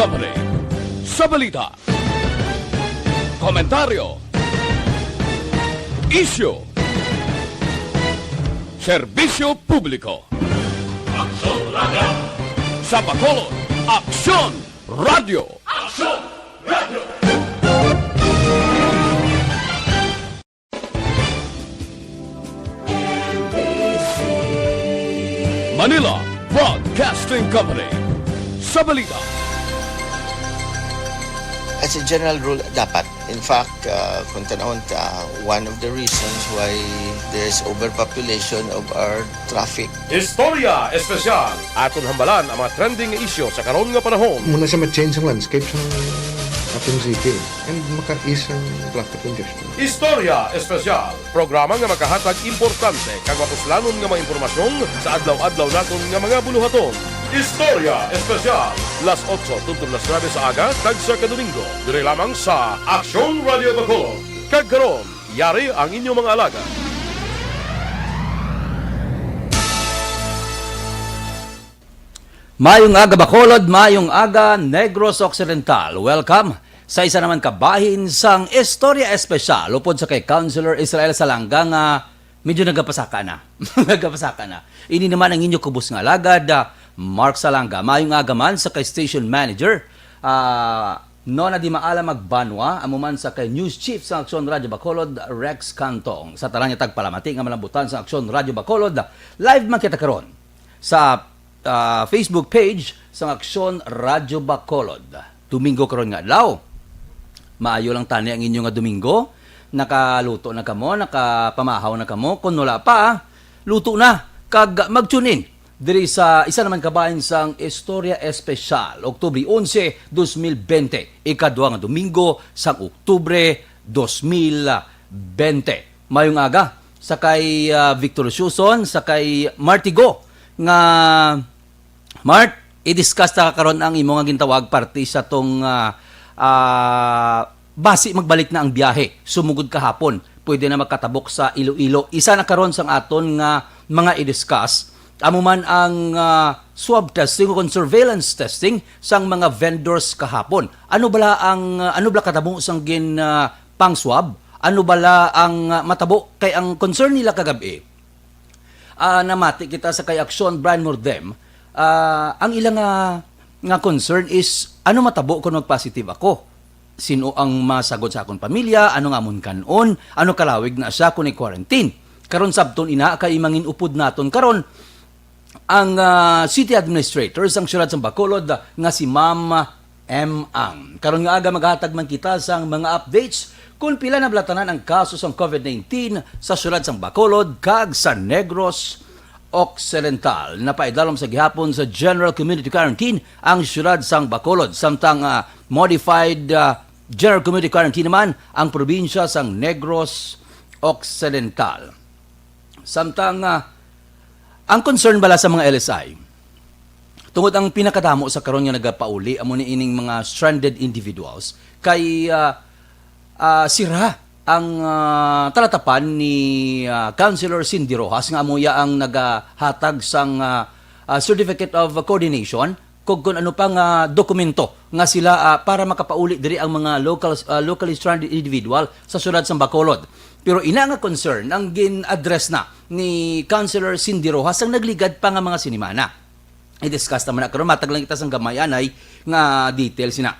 Company. Sa balita, komentaryo, isyu, serbisyo publiko. Aksyon Radio! Sa Bacolod, Aksyon Radio! Aksyon Radio! Manila Broadcasting Company. Sa balita, as a general rule, dapat. In fact, kung tanawin ka, one of the reasons why there's overpopulation of our traffic. Istorya Espesyal. Aton hambalan ang mga trending issue sa karon nga panahon. Muna siya ma-change ang landscape sa ating city and maka-ease ang traffic congestion. Istorya Espesyal. Programa nga makahatag importante kag mapuslanon nga mga impormasyon sa adlaw-adlaw naton nga mga buluhaton. Istorya Espesyal. Las 8 tuntun las 9 sa aga kag sa kadomingo. Dire lamang sa Aksyon Radio Bacolod. Kag karon, yari ang inyong mga alaga. Mayong aga Bacolod, mayong aga Negros Occidental. Welcome sa isa naman kabahin sang Istorya Espesyal upod sa kay Councilor Israel Salanga nga medyo nagapasaka na. Nagapasaka na. Ini naman ang inyo kubos nga alagad, Mark Salanga. Mayong aga man sa kay Station Manager, Nona Di Maala Magbanwa, amuman sa kay News Chief sa Aksyon Radio Bacolod, Rex Cantong. Sa tarang niya tagpalamati nga malambutan sa Aksyon Radio Bacolod, live man kita karon sa Facebook page sa Aksyon Radio Bacolod. Domingo karon nga adlaw. Maayo lang tani ang inyo nga Domingo. Nakaluto na kamo, nakapamahaw na kamo. Kung wala pa, luto na. Kag mag-tune in diri sa isa naman kabahin sang Istorya Espesyal, Oktubre 11, 2020. Ikadwa nga Domingo sang Oktubre 2020. Mayong aga sa kay Victor Suson, sa kay Martigo nga Mart, i-discuss ta karon ang imo nga gintawag party sa tong basi magbalik na ang biyahe. Sumugod kahapon, pwede na magkatabok sa Iloilo. Isa na karon sang aton nga mga i-discuss. Amo man ang swab testing o surveillance testing sang mga vendors kahapon. Ano bala katabo sang gin pang swab? Ano bala ang matabo kay ang concern nila kagabi? Namati kita sa kay Aksyon Brian Mordem. Ang ilang nga concern is ano matabo kung mag-positive ako? Sino ang masagot sa akong pamilya? Ano nga mon kanon? Ano kalawig na siya kung i-quarantine? Karon sabton ina kay mangin upod naton karon ang city administrators ang syudad sa Bacolod nga si Ma'am M. Ang. Karon nga aga maghatag man kita sang mga updates kung pila na blatanan ang kaso sa COVID-19 sa syudad sa Bacolod kag sa Negros Occidental. Napaidalom sa gihapon sa General Community Quarantine ang syudad sang Bacolod. Samtang modified General Community Quarantine naman ang probinsya sang Negros Occidental. Samtang ang concern bala sa mga LSI, tungod ang pinakadamo sa karon nga nagapauli amo ni ining mga stranded individuals kay sira ang talatapan ni Councilor Cindy Rojas nga amuya ang nagahatag sang Certificate of Coordination kung ano pang dokumento nga sila para makapauli diri ang mga locally stranded individual sa syudad sa Bacolod. Pero ina nga concern ang gin-address na ni Councilor Cindy Rojas ang nagligad pa nga mga sinimana. I-discuss naman na karon matag lang kita sang gamayanay nga details na.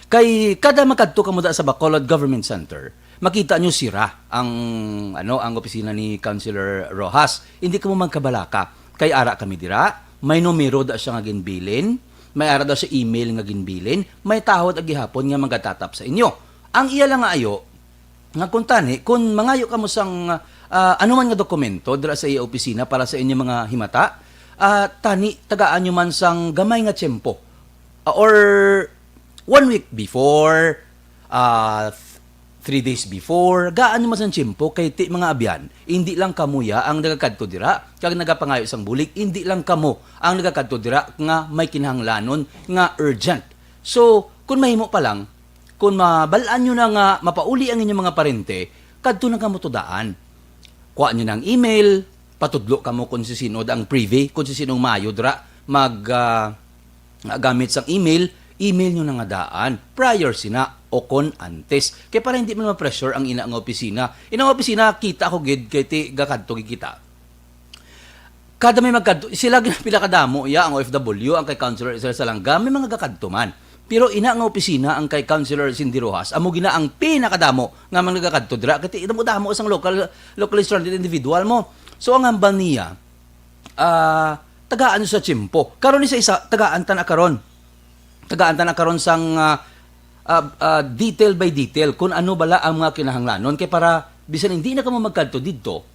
Kay kada makadto ka mo sa Bacolod Government Center, makita nyo sira ang opisina ni Councilor Rojas. Hindi ka mo magkabalaka. Kay ara kami dira, may numero da siya nga ginbilin, may ara daw siya email nga ginbilin, may tahod ag gihapon nga magatatap sa inyo. Ang iya lang nga ayo nga kung tani, kung mangayo ka mo sang anuman nga dokumento dira sa iya opisina para sa inyo mga himata, tani tagaan nyo man sang gamay nga tiyempo. Or 1 week before, 3 days before, gaan nyo man sang tiyempo kay ti mga abyan. Hindi lang kamuya ang nagakadto dira, kag nagapangayo sang bulik, hindi lang kamo ang nagakadto dira nga may kinahanglanon nga urgent. So, kung mahimo pa lang, kung mabalaan nyo na nga mapauli ang inyong mga parente, kadto na kamo tudaan. Kuha nyo ng email, patudlo kamo kung si sinod ang privy, kung si sinong mayo dra, gamit sang email, email nyo na nga daan prior sina o kon antes. Kaya para hindi mo ma-pressure ang ina nga opisina. Ina nga opisina, kita ako gid kay ti gakadto kita. Kada may magkadto, sila pila kadamo ya ang OFW, ang kay Councilor Israel Salanga, may mga gakadto man. Pero ina nga opisina ang kay Councilor Cindy Rojas, amo gina ang pinakadamo nga mga gakadto dira kay ida mo damo isang locally stranded individual mo. So ang hambal niya tagaan sa Chimpo. Karon ni sa isa tagaan ta na karon. Tagaan ta na karon sang detail by detail kung ano bala ang mga kinahanglanon kay para bisan hindi na kamo magkadto didto.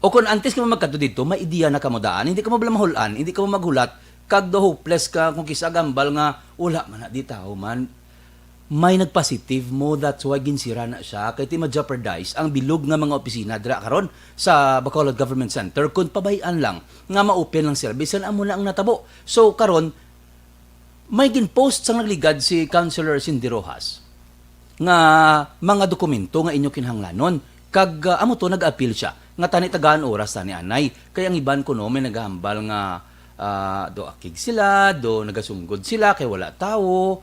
O kung antes ka mo magkadto dito, may ideya na ka mo daan, hindi ka mo bala mahulan, hindi ka mo maghulat, kag do hopeless ka kung kisa gambal nga wala man na di tao man. May nagpositive mo, that's why ginsira na siya kay ti ma-jeopardize ang bilog nga mga opisina dira karon sa Bacolod Government Center kung pabayan lang nga ma-open lang service an amo na ang natabo. So karon may ginpost sang nagligad si Councilor Cindy Rojas nga mga dokumento nga inyo kinahanglanon kag amo to nag-appeal siya nga tani tagaan oras tani anay kaya ang iban ko no may naghambal nga do akig sila do nagasunggod sila kay wala tawo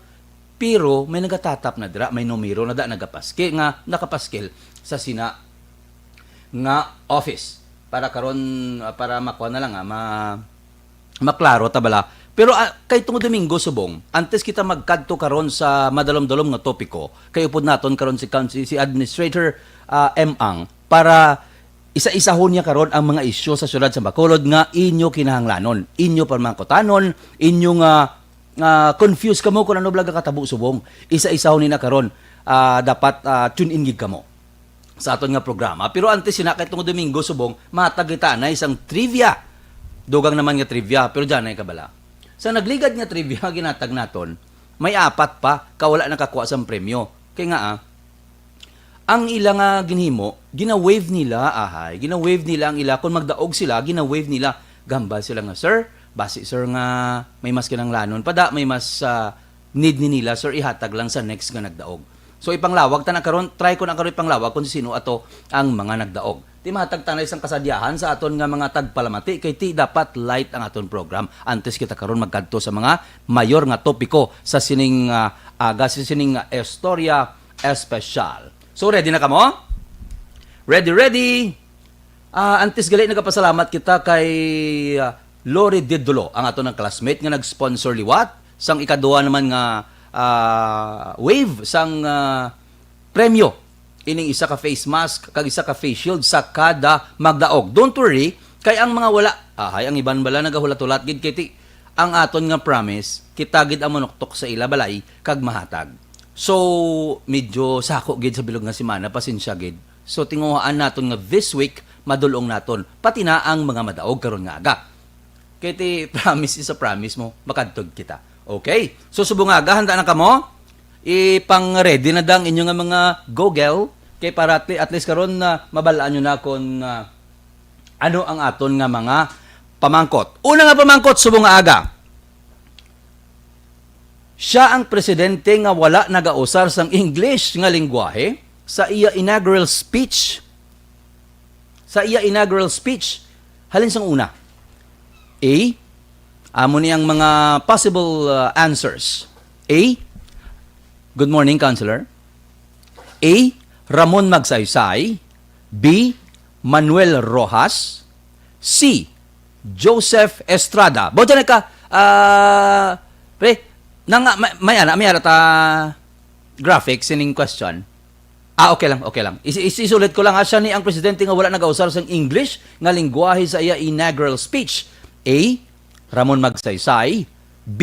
pero may nagatatap na dira may numero na da nagapaske nga nakapaskil sa sina nga office para karon para makuha na lang maklaro tabala pero kay tungod Domingo subong antes kita magkadto karon sa madalom-dalom nga topiko kay upod naton karon si Administrator Ang para isa-isahon niya karon ang mga isyu sa syudad sa Bacolod nga inyo kinahanglanon, inyo pamangkotanon, inyo nga confused kamo kung ano blaga katabo subong. Isa-isahon ni na karon dapat tune in gid kamo sa aton nga programa. Pero antes sinakay tungod Domingo subong, matagita na isang trivia. Dugang naman nga trivia, pero diyan ay kabala. Sa nagligad nga trivia ginatag naton, may 4 pa kawala nakakuha sang premyo. Kay nga ang ila nga ginhimo, gina-wave nila, gina-wave nila ang ila, kung magdaog sila, gina-wave nila, gambal sila nga, sir, basi sir nga, may mas kinanglanon, pada may mas need ni nila, sir, ihatag lang sa next nga nagdaog. So, ipanglawag, karon try ko na karon ipanglawag kung sino ato ang mga nagdaog. Ti mahatag tanay isang kasadyahan sa aton nga mga tagpalamati, kay ti dapat light ang aton program. Antes kita karon magkadto sa mga mayor nga topiko sa sining Istorya Espesyal. So, ready na ka mo? Ready? Antes gali nagapasalamat kita kay Lori Didulo, ang ato ng classmate nga nag-sponsor liwat. Sang ikaduha naman nga wave, sang premyo. Ining isa ka face mask, kag isa ka face shield sa kada magdaog. Don't worry, kay ang mga wala, ang iban bala nagahulat-hulat gid kay ang aton nga promise, kita gid ang manuktok sa ila balay, kag mahatag. So, medyo sako gid sa bilog nga semana, pasensya gid. So, tinguhaan naton nga this week, madulong naton, pati na ang mga madaog karon nga aga. Kaya ti promise is a promise mo, makadtog kita. Okay? So, subong aga, handa na ka mo? Ipang-ready na dang inyo nga mga Google, kay para at least karon na mabalaan nyo na kung ano ang aton nga mga pamangkot. Una nga pamangkot, subong aga. Siya ang presidente nga wala nagausar sang English nga lengguwahe sa iya inaugural speech. Halin sang una. A. Amo niyang mga possible answers. A. Good morning, Counselor. A. Ramon Magsaysay. B. Manuel Rojas. C. Joseph Estrada. Bojo na ka, may ta graphics sining question. Okay lang. Isulit ko lang siya ni ang presidente nga wala nagausar sang English nga lengguwahe sa iya inaugural speech. A. Ramon Magsaysay. B.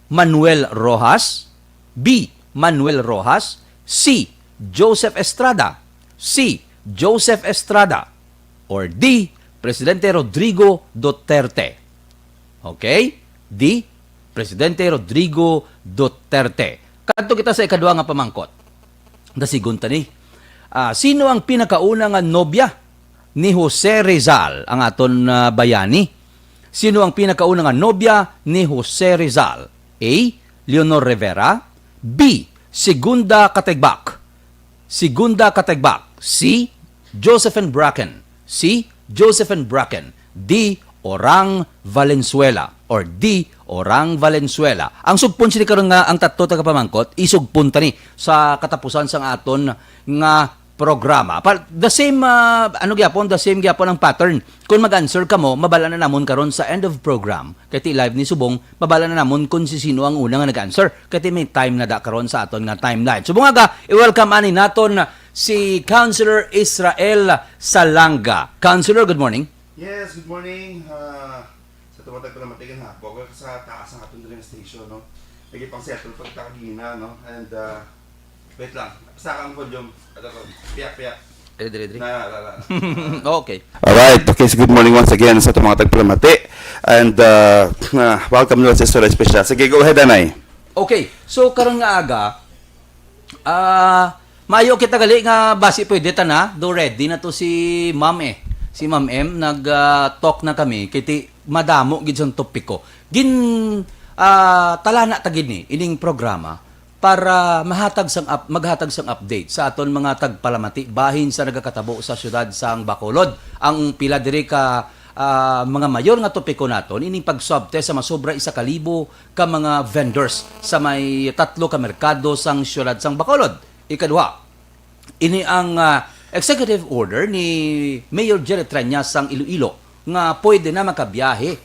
Manuel Rojas. C. Joseph Estrada. Or D. Presidente Rodrigo Duterte. Okay? D. Presidente Rodrigo Duterte. Kadto kita sa ikaduha nga pamangkot. Dasigon ta ni. Sino ang pinakauna nga nobya ni Jose Rizal, ang aton bayani? Sino ang pinakauna nga nobya ni Jose Rizal? A. Leonor Rivera. B. Segunda Categbak. C. Josephine Bracken. D. Orang Valenzuela. or D. Orang Valenzuela. Ang sugpon sila karon nga ang tatlo tagapamangkot isugpon tani sa katapusan sang aton nga programa. The same the same gyapon ang pattern. Kung mag-answer ka mo, mabala na namon karon sa end of program. Kati live ni Subong, mabala na namon kung si sino ang una nga nag-answer. Kati may time na da karon sa aton nga timeline. Subong aga, i-welcome ani naton si Councilor Israel Salanga. Councilor, good morning. Yes, good morning. Sa tumatag ko na matigan ha. Bago sa taas ng atong daling station, no? Lagi pang settle pagtakagina, no? And, wait lang. Sa kang volume. Piyak. Dili. Na. Okay. Alright, okay, so good morning once again sa tumatag Palamati. And, welcome to sa Story Special. Sige, go ahead, Anay. Okay, so karon nga aga, maayo kita gali nga basi pwede ta na, do ready na to si Ma'am Si Ma'am M nag-talk na kami kiti madamo gid sang topiko. Talana ta gid ni ining programa para maghatag sang update sa aton mga tagpalamati bahin sa nagakatabo sa syudad sang Bacolod. Ang pila diri ka mga mayor nga topiko naton ining pag-subtest sa masobra 1,000 ka mga vendors sa may 3 ka merkado sang syudad sang Bacolod. Ikaduha, ini ang executive order ni Mayor Jerry Triñas sang Iloilo nga pwede na makabiyahe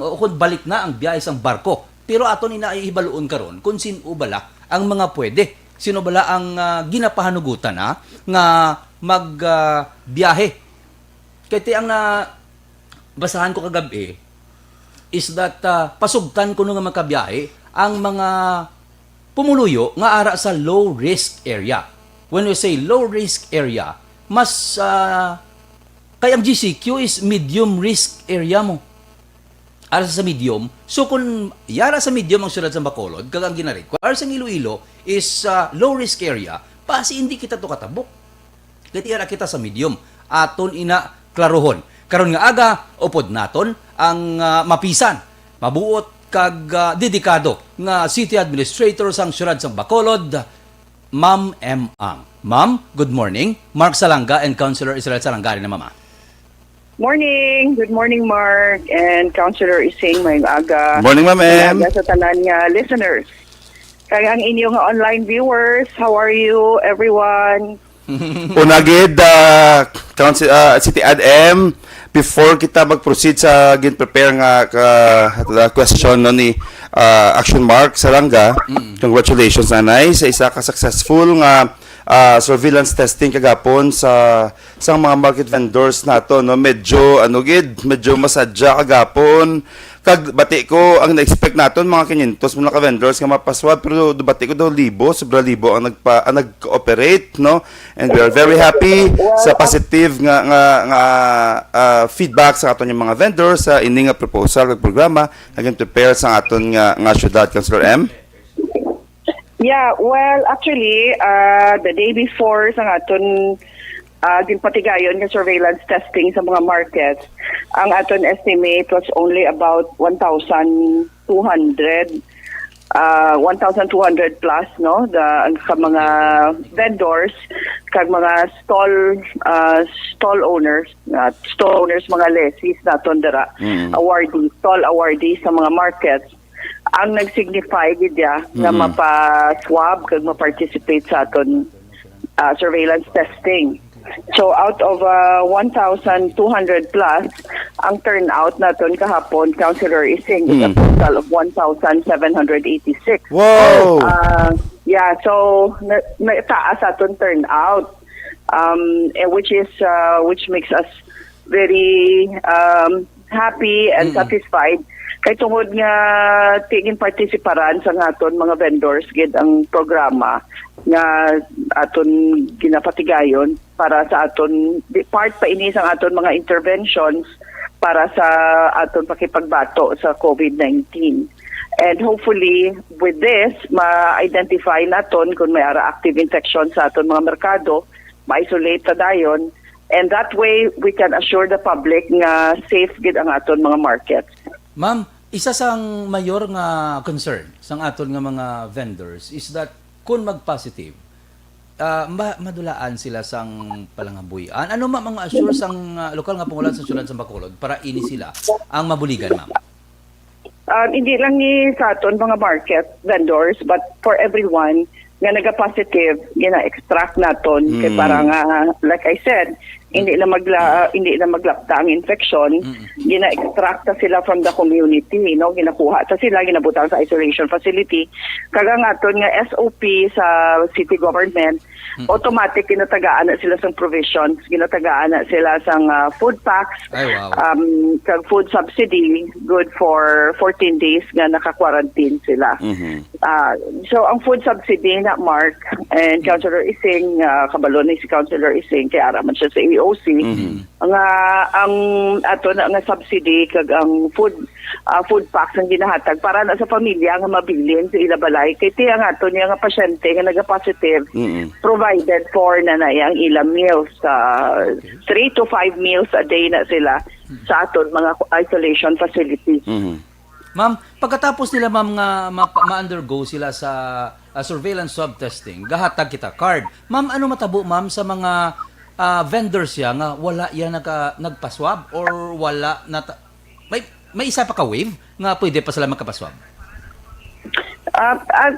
kung balik na ang biyahe sang barko. Pero aton inaihibaluon karon kung sino bala ang mga pwede. Sino bala ang ginapahanugutan na nga magbiyahe. Kaya ang basahan ko kagabi is that pasugtan ko nga makabiyahe ang mga pumuluyo nga ara sa low risk area. When we say low risk area, mas kaya ang GCQ is medium risk area mo. Ara sa medium, so kung yara sa medium ang syudad sa Bacolod, kagang gina-require sa Iloilo is low risk area, pasi hindi kita to katabok. Kaya yara kita sa medium, aton ina klarohon. Karon nga aga, upod naton ang mapisan, mabuot kag dedikado nga city administrator sang syudad sang Bacolod, Ma'am M. Ang. Ma'am, good morning. Mark Salanga and Councilor Israel Salanga rin na mama. Morning. Good morning, Mark and Councilor Ising mayong aga. Morning, Ma'am M. Sa tanan nga listeners. Kaya ang inyong online viewers, how are you, everyone? Unagid, City Ad-M, before kita mag-proceed sa gin-prepare nga question no, ni Action Mark Salanga, congratulations nanay sa isa ka successful nga surveillance testing kagapon sa mga market vendors nato no, medyo masadya kagapon kag bati ko ang na-expect naton mga 500 muna ka vendors nga mapaswab, pero bati ko daw sobra libo ang nag-cooperate no, and we are very happy sa positive nga feedback sa aton yung mga vendors sa ini nga proposal kag programa nga prepare sa aton nga syudad. Councilor M. Yeah, well, actually, the day before sa aton ginpatigayon nga surveillance testing sa mga markets, ang aton estimate was only about 1,200 plus, no, sa mga vendors kag mga stall owners, mga lessees naton dira, stall awardees sa mga markets ang nag-signify gidya nga mapa-swab kag ma-participate sa aton surveillance testing. So out of 1,200 plus, ang turnout naton kahapon, Councilor Ising, is a total of 1,786. Wow! Yeah, so taas aton turnout, which makes us very happy and satisfied. Kay tungod nga tigin partisiparan sa aton mga vendors gid ang programa nga aton ginapatigayon para sa aton part pa ini sa aton mga interventions para sa aton pakipagbato sa COVID-19. And hopefully with this ma-identify naton kung may ara active infection sa aton mga merkado, ma-isolate ta dayon, and that way we can assure the public nga safe gid ang aton mga markets. Ma'am, isa sang mayor nga concern sang aton nga mga vendors is that kung mag-positive, madulaan sila sang palangabuyan. Ano mga assure sang lokal nga pangulan sa syudad sa Bacolod para ini sila ang mabuligan, ma'am? Hindi lang ni sa aton mga market vendors, but for everyone nga naga-positive, gina-extract naton kay para nga, like I said, hindi na maglapta ang infection, gina-extract ta sila from the community, no? Ginakuha ta sila, ginabutang sa isolation facility. Kaga nga ton nga SOP sa city government, automatic ginatagaan na sila sa provisions, ginatagaan na sila sa food packs, Ay, wow. kag food subsidy, good for 14 days nga naka-quarantine sila. So ang food subsidy na Mark and Councilor Ising, kabalo ni si Councilor Ising, kaya araman siya sa EOC, ang ato na nga subsidy kag ang food packs ang ginahatag para na sa pamilya nga mabilin sa ilabalay kay tiya nga ato niya nga pasyente nga naga-positive, provided for na ang ilang meals, 3 to 5 meals a day na sila sa aton mga isolation facilities. Ma'am, pagkatapos nila ma'am nga ma-undergo sila sa surveillance swab testing, gahatag kita card. Ma'am, ano matabo ma'am sa mga vendors ya nga wala yan nagpa-swab or wala may isa pa ka wave nga pwede pa sila magkapa-swab?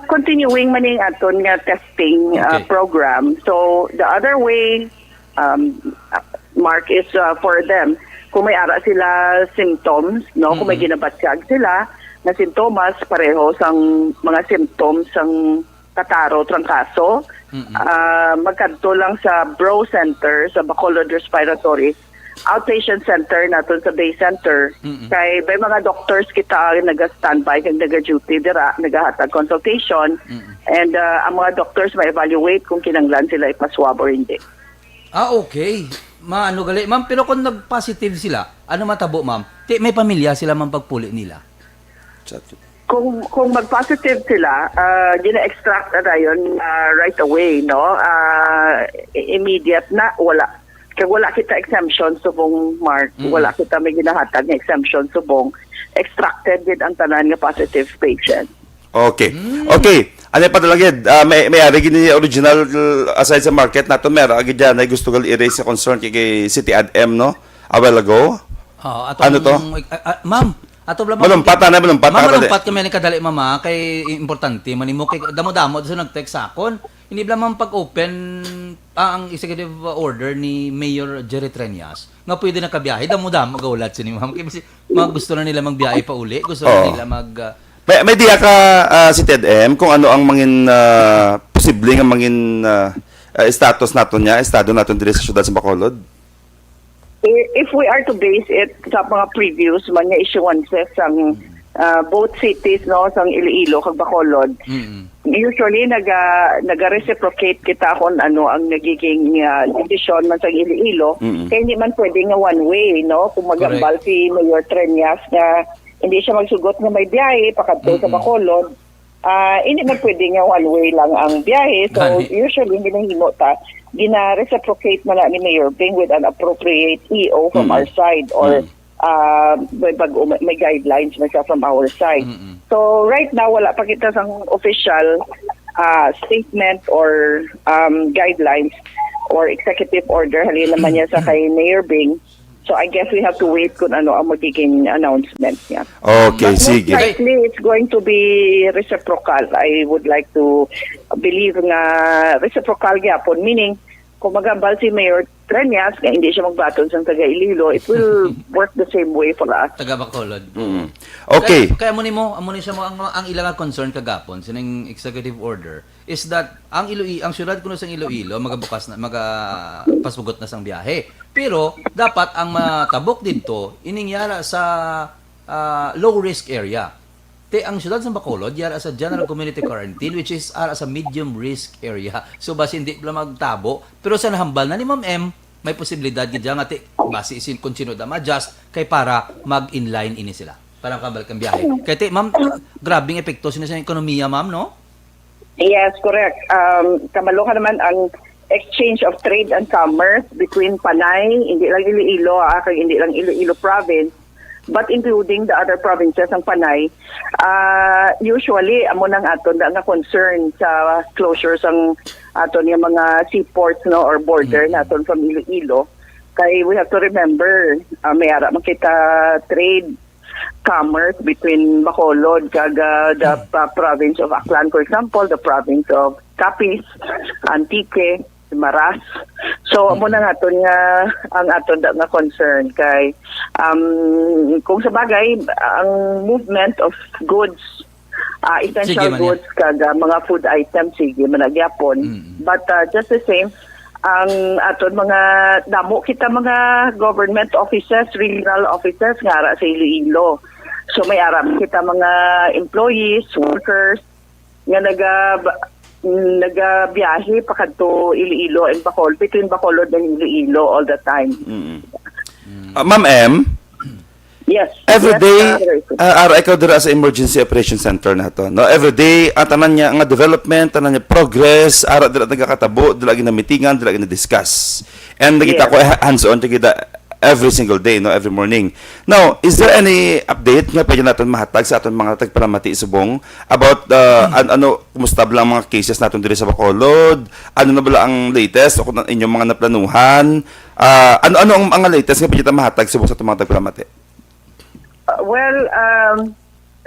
Continuing maning aton nga testing program. So the other way, Mark, is for them kung may ara sila symptoms, no, kung may ginabatsyag sila na sintomas pareho sang mga symptoms sang kataro, trangkaso, magkadto lang sa Bro Center sa Bacolod Respiratory Outpatient Center naton sa Bay Center. Kay may mga doctors kita naga-standby kag naga-duty dira, nagahatag consultation, and ang mga doctors ma-evaluate kung kinanglan sila ipaswab or hindi. Okay. Ano gali? Ma'am, pero kung nag-positive sila, ano matabo, ma'am? May pamilya sila ma'am pagpuli nila? Kung mag-positive sila, gina-extract na yun right away, no? Immediate na, wala. Kaya wala kita exemption subong, Mark. Wala kita may ginahatag na exemption subong. Extracted din ang tanan nga positive patient. Okay. Okay. Ano pa talagid? May ari gini original aside sa market nato meron agi diyan ay gusto gal i-raise sa concern kay City ADM, no? A while ago. Ano to? Ma'am, ato bla malumpat kami ni kadali mama kay importante manimo kay damo-damo sa nag-text sa akon. Hindi bla man pag-open ang executive order ni Mayor Jerry Treñas nga pwede na kabiyahe damo-damo gaulat si ni ma'am kasi mga gusto na nila magbiyahe pa uli, gusto na nila may diya ka si TEDM kung ano ang mangin posible nga mangin status naton niya, estado naton diri sa syudad sa Bacolod? If we are to base it sa mga previous mga issuances ng both cities, no, sang Iloilo kag Bacolod, usually naga-reciprocate kita kung ano ang nagiging decision man sa Iloilo, kaya hindi man pwede nga one way, no, kung magambal si Mayor Treñas na hindi siya magsugot nga may biyahe pakadto sa Bacolod, hindi man pwede nga one way lang ang biyahe. So usually hindi nang himo ta gina-reciprocate man ni Mayor Bing with an appropriate EO from our side or may guidelines man siya from our side. So right now wala pa kita sang official statement or guidelines or executive order halin naman niya sa kay Mayor Bing. So I guess we have to wait kung ano ang magiging announcement niya. Okay, but sige. Most likely, it's going to be reciprocal. I would like to believe nga reciprocal gyapon, meaning kung magambal si Mayor Treñas nga hindi siya magbaton sa taga Iloilo, it will work the same way for us. Taga Bacolod. Okay. Kaya amo ni siya mo ang ilang concern kagapon sining executive order is that ang syudad kuno sang Iloilo magabukas na paspugot na sang biyahe. Pero dapat ang matabok dito iningyara sa low risk area. Ang syudad sa Bacolod yara sa general community quarantine which is ara sa medium risk area. So basi hindi pala magtabo pero sa nahambal na ni Ma'am M may posibilidad gid nga basi isin kung sino da ma-adjust kay para mag-inline ini sila. Parang kabalik ang biyahe. Kaya ma'am, grabing epekto sa ekonomiya, ma'am, no? Yes, correct. Kabalo ka naman ang exchange of trade and commerce between Panay, hindi lang Iloilo, hindi lang Iloilo province, but including the other provinces ng Panay. Usually, amo nang aton na concern sa closures ang aton yung mga seaports, no, or border naton from Iloilo. Kaya we have to remember, may ara makita trade commerce between Bacolod kag the province of Aklan, for example, the province of Capiz, Antique, Maras. So amo na naton nga ang aton nga concern kay kung sa bagay ang movement of goods, essential Sige man goods kag mga food items sige managyapon, but just the same ang aton mga damo kita mga government offices, regional offices nga ara sa Iloilo. So may aram kita mga employees, workers nga nagabiyahe pa kadto Iloilo and Bacolod, between Bacolod and Iloilo all the time. Ma'am M, Yes. every yes, day, sir. ara ikaw dira sa Emergency Operation Center na to. No, every day, ang tanan niya nga development, tanan niya progress, ara dira nagakatabo, dira ginamitingan, dira gina-discuss. And nakita ko hands-on kita every single day, no, every morning. Now, is there any update nga pwede natin mahatag sa aton mga tagparamati subong about kumusta ba lang mga cases natin diri sa Bacolod? Ano na ba ang latest o kung inyong mga naplanuhan? Ano ang mga latest nga pwede natin mahatag subong sa atong mga tagparamati?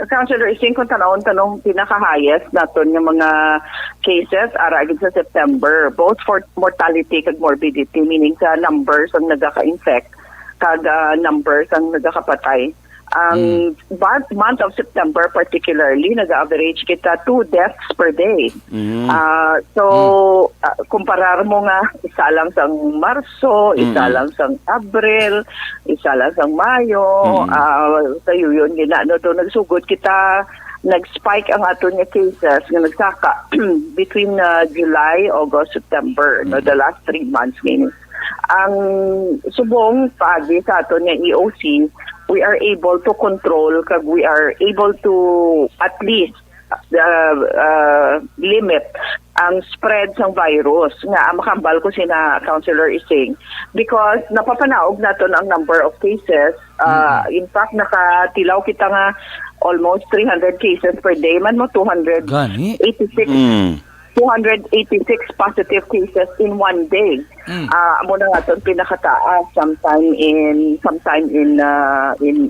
Councilor Ising, kung tanong pinaka-highest naton yung mga cases ara agad sa September, both for mortality kag morbidity, meaning sa numbers ang nagaka-infect kag numbers ang nagakapatay. Ang month of September particularly, nag-average kita 2 deaths per day. Kumparar mo nga, isa lang sang Marso, isa lang sang Abril, isa lang sang Mayo, tayo yun, nagsugod kita, nag-spike ang aton nga cases nga nagsaka between July, August, September, the last 3 months meaning. Ang subong pagi sa aton nga EOC, we are able to control kag we are able to at least limit ang spread ng virus nga makambal ko sina Councilor Ising because napapanaog naton ang number of cases. In fact nakatilaw kita nga almost 300 cases per day man mo, 286 positive cases in one day. Amo na nga pinakataas sometime in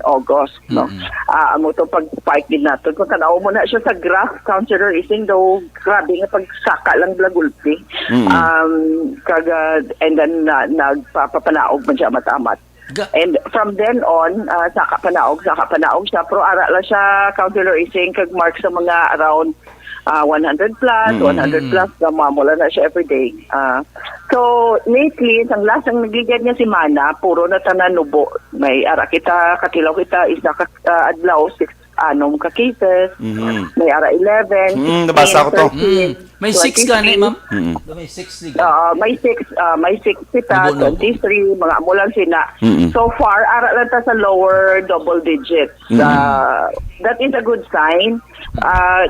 August, no. Amo to pag-spike din nato. Kung tanaw mo na siya sa graph, Councilor Ising, though grabe nga pagsaka lang blagulpi. And then nagpapanaog man siya matamat. And from then on, saka panaog siya. Pero ara lang siya, Councilor Ising, kag mark sa mga around 100 plus, gamamula na siya every day. So, lately, ang last ang nagligad niya si Mana, puro na tanan nubo. May ara kita, katilaw kita, isa adlaw, 6 ka cases. May ara 11, nabasa ko to. 13, May 6 gani, ma'am? May 6 liga. may 6 kita, 23, mga amulan sina. So far, ara lang ta sa lower double digits. That is a good sign.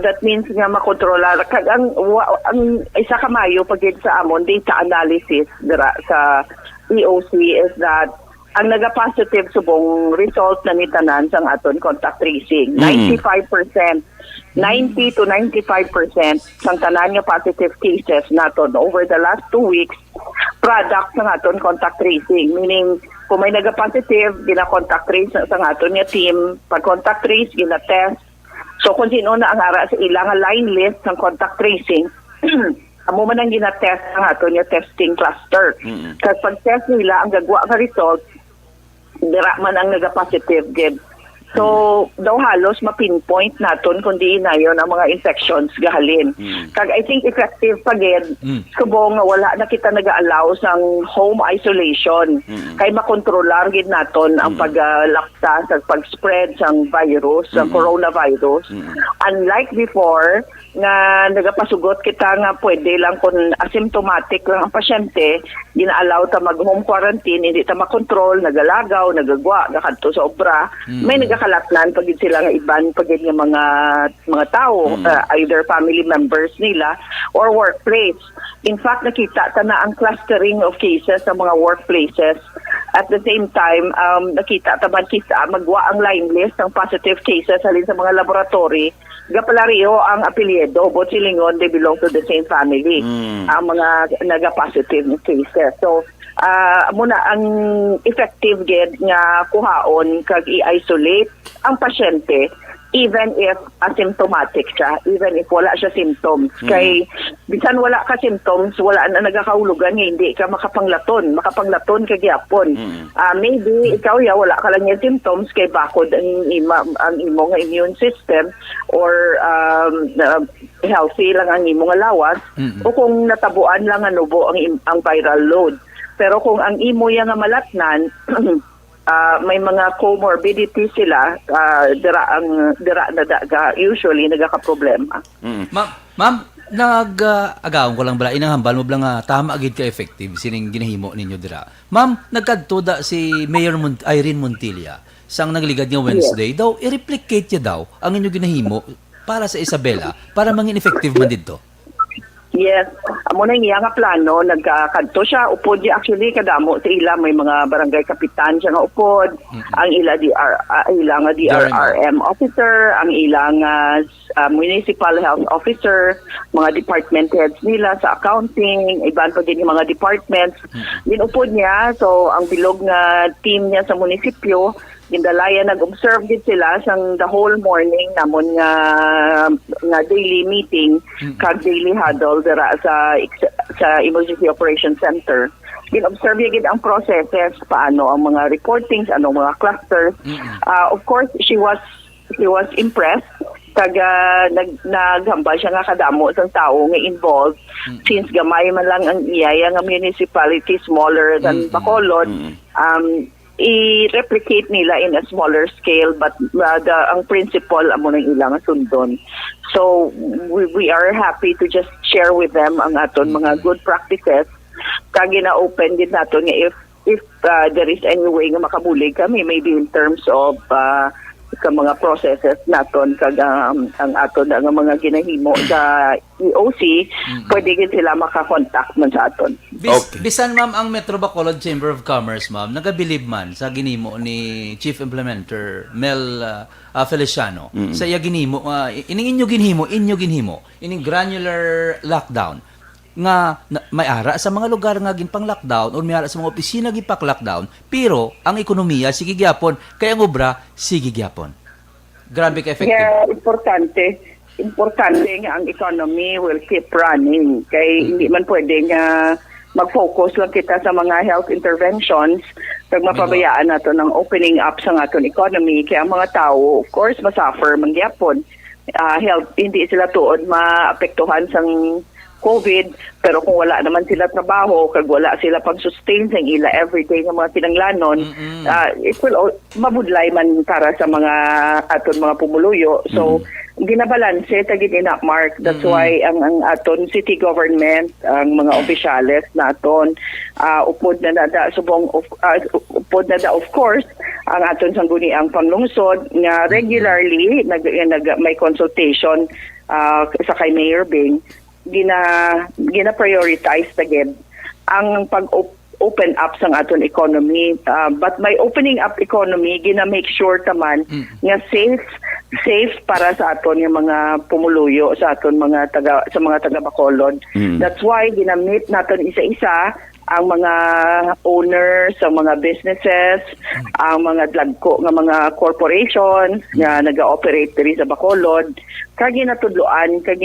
That means nga makontrolar. Ang isa ka Mayo, pag sa amon, data analysis dira sa EOC is that ang naga-positive subong result na nitanan sa aton contact tracing. 95%. 90 to 95% sang tanan nga positive cases naton over the last 2 weeks product ng aton contact tracing, meaning kung may naga-positive gina-contact trace sa aton nga team, pag contact trace gina-test. So kung sino na ang ara sa ilang line list ng contact tracing amo man ang gina-test ang aton nga testing cluster. Kasi pag test nila ang gagwa nga result dira man ang naga-positive gid. So, daw halos ma-pinpoint naton kundi na yon ang mga infections gahalin. Kag I think effective pa gid subong nga wala na kita naga-allow sang home isolation kay makontrolar gid naton ang paglakta sa pag-spread sang virus, sang coronavirus. Unlike before nga nagapasugot kita nga pwede lang kung asymptomatic lang ang pasyente, gina-allow ta mag-home quarantine, hindi ta makontrol, nagalagaw, nagagwa, nakadto sa obra. May nagakalatnan pag sila nga iban pag nga mga tao, either family members nila or workplace. In fact, nakita ta na ang clustering of cases sa mga workplaces. At the same time, nakita ta man kita magwa ang line list ng positive cases halin sa mga laboratory. Gapalario ang apelyido, both silingon, they belong to the same family. Ang mga naga-positive cases. So, muna ang effective gid nga kuhaon kag i-isolate ang pasyente even if asymptomatic siya, even if wala siya symptoms. Kay bisan wala ka symptoms, wala na nagakahulugan nga hindi ka makapanglaton ka gyapon. Maybe ikaw wala ka lang yung symptoms kay bakod ang imo nga immune system or healthy lang ang imo nga lawas o kung natabuan lang nga nubo ang viral load. Pero kung ang imo nga malatnan may mga comorbidity sila, dira na usually nagaka-problema. Ma'am, nag-agawon ko lang bala, inanghambal mo bala nga tama agad ka effective sining ginahimo ninyo dira. Ma'am, nagkadto da si Mayor Irene Montilla sang nagligad nga Wednesday, daw i-replicate niya daw ang inyo ginahimo para sa Isabela para mangin effective man dito. Yes, amo na nga nga plano, nagkakadto siya, upod niya actually kadamo sa ila, may mga barangay kapitan siya nga upod, ang ila nga DRRM officer, ang ilang municipal health officer, mga department heads nila sa accounting, iban pa din yung mga departments. Dinupod niya, so ang bilog nga team niya sa munisipyo, gindalaya nag-observe din sila sang the whole morning namon nga daily meeting kag daily huddle dira sa Emergency Operations Center. Gin-observe gid ang processes, paano ang mga reportings, ano mga clusters. Of course, she was impressed kag naghambal siya nga kadamo sang tao nga involved since gamay man lang ang iyaya nga municipality, smaller than Bacolod. I-replicate nila in a smaller scale but ang principle amo nang ilang sundon. So we are happy to just share with them ang aton mga good practices kag gina-open din naton nga if there is any way nga makabulig kami maybe in terms of ka mga processes naton kag ang aton nga mga ginahimo sa EOC pwede gid sila maka-contact man sa aton. Bisan ma'am ang Metro Bacolod Chamber of Commerce ma'am nagabilib man sa ginimo ni Chief Implementer Mel Feliciano sa iya ginimo ining inyo ginhimo ining granular lockdown nga may ara sa mga lugar nga ginpang lockdown o may ara sa mga opisina ginpak lockdown pero ang ekonomiya sige gyapon kaya ang obra sige gyapon. Grabe ka effective. Yeah, importante nga ang economy will keep running kay hindi man pwede nga mag-focus lang kita sa mga health interventions kag mapabayaan nato ng opening up sa aton economy kaya ang mga tao of course masuffer man gyapon. Health hindi sila tuod maapektuhan sang COVID, pero kung wala naman sila trabaho, kag wala sila pag-sustain sa ila everyday ng mga pinanglanon, it will mabudlay man para sa mga aton mga pumuluyo. So, ginabalanse tagit ina Mark. That's why ang aton city government, ang mga opisyales naton, upod na da of course, ang aton sangguniang panglungsod nga regularly may consultation sa kay Mayor Bing gina-prioritize tagid ang pag-open up sa aton economy. But by opening up economy, gina-make sure taman nga safe para sa aton yung mga pumuluyo sa aton mga taga Bacolod. That's why ginamit naton isa-isa ang mga owners, ang mga businesses, ang mga dagko nga mga corporations nga naga-operate diri sa Bacolod, kag ginatudloan, kag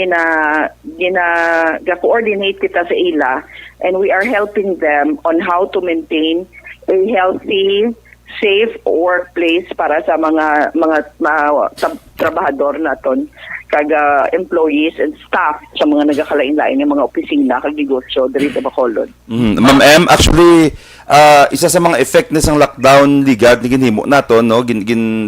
gina-coordinate kita sa ila, and we are helping them on how to maintain a healthy, safe workplace para sa mga trabahador naton kag employees and staff sa mga nagakalain-lain ng mga opisina kag negosyo diri sa Bacolod. Ma'am M, actually isa sa mga effect na sang lockdown ligad ni ginhimo nato no gin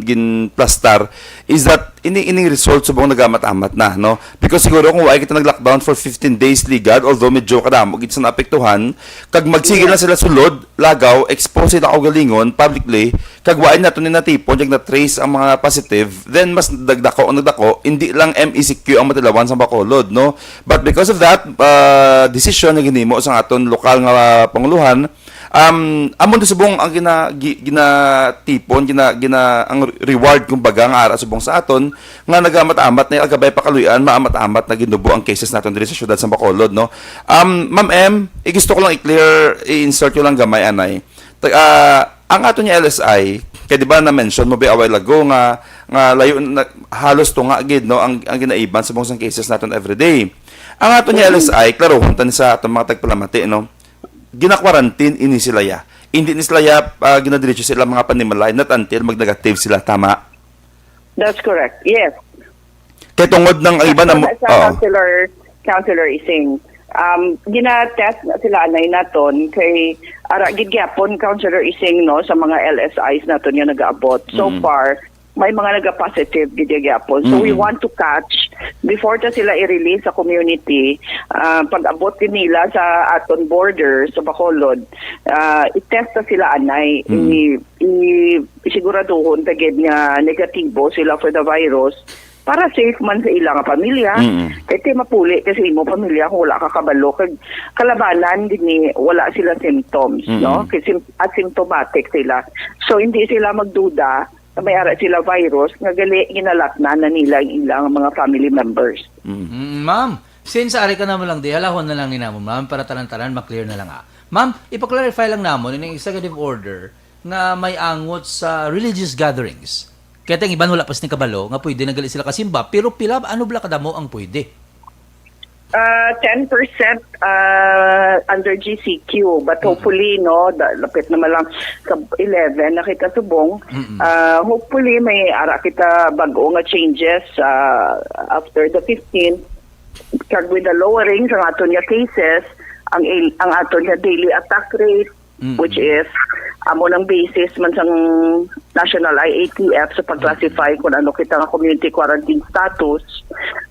plastar is that ining result subong nagamat-amat na no because siguro kung wala kita nag-lockdown for 15 days ligad although medyo kadamo gid sa naapektuhan kag magsigil na sila sulod lagaw expose na galingon publicly kag waay nato ni natipon jag na trace ang mga positive then mas nagdako hindi lang MECQ ang matilawan sa Bacolod no but because of that decision na ginhimo sa aton lokal nga panguluhan Amon to subong ang ginatipon, ang reward kumbaga nga ara subong sa aton nga nagamat-amat na agabay pakaluyan, maamat-amat na ginubo ang cases naton diri sa syudad sa Bacolod, no. Ma'am M, gusto ko lang i-clear, i-insert ko lang gamay anay. Ang ato niya LSI, kaya di ba na-mention mo ba a while ago nga layo na, halos to nga gid, no, ang ginaiban sa bungsang cases naton everyday. Ang ato niya LSI, klaro huntan sa atong mga tagpalamati, no, gina-quarantine ini sila ya. Hindi ni sila ya ginadiretso sila mga panimalay not until mag-negative sila, tama? That's correct. Yes. Kaya tungod ng iba na Sa Councilor Ising, gina-test na sila anay naton kay ara gid gyapon Councilor Ising, no, sa mga LSIs naton nga nag-aabot. So far, may mga naga-positive gid gyapon. So we want to catch before ta sila i-release sa community, pag-abot din nila sa aton border sa Bacolod, i-test na sila anay, isiguraduhon ta gid nga negatibo sila for the virus para safe man sa ilang pamilya. Kasi mapuli kasi imo pamilya kung wala ka kabalo kag kalabanan dinhi wala sila symptoms, no, kasi asymptomatic sila, so hindi sila magduda na may ara sila virus nga gali ginalakna na nila ang ilang mga family members. Ma'am, since ari ka naman lang di, halahon na lang ni namon, ma'am, para tanan-tanan maklear na lang Ma'am, ipa-clarify lang namon in executive order nga may angot sa religious gatherings. Kaya tayong iban wala pas ni kabalo nga pwede nagali sila kasimba, pero pila ano bala kadamo ang pwede? 10% under GCQ, but hopefully, no, lapit naman lang sa 11 na kita subong. Hopefully may ara kita bago nga changes after the 15th, kag with the lowering sa aton nga cases, ang aton nga daily attack rate, which is amo ng basis man sang National IATF sa pag-classify kung ano kita nga community quarantine status,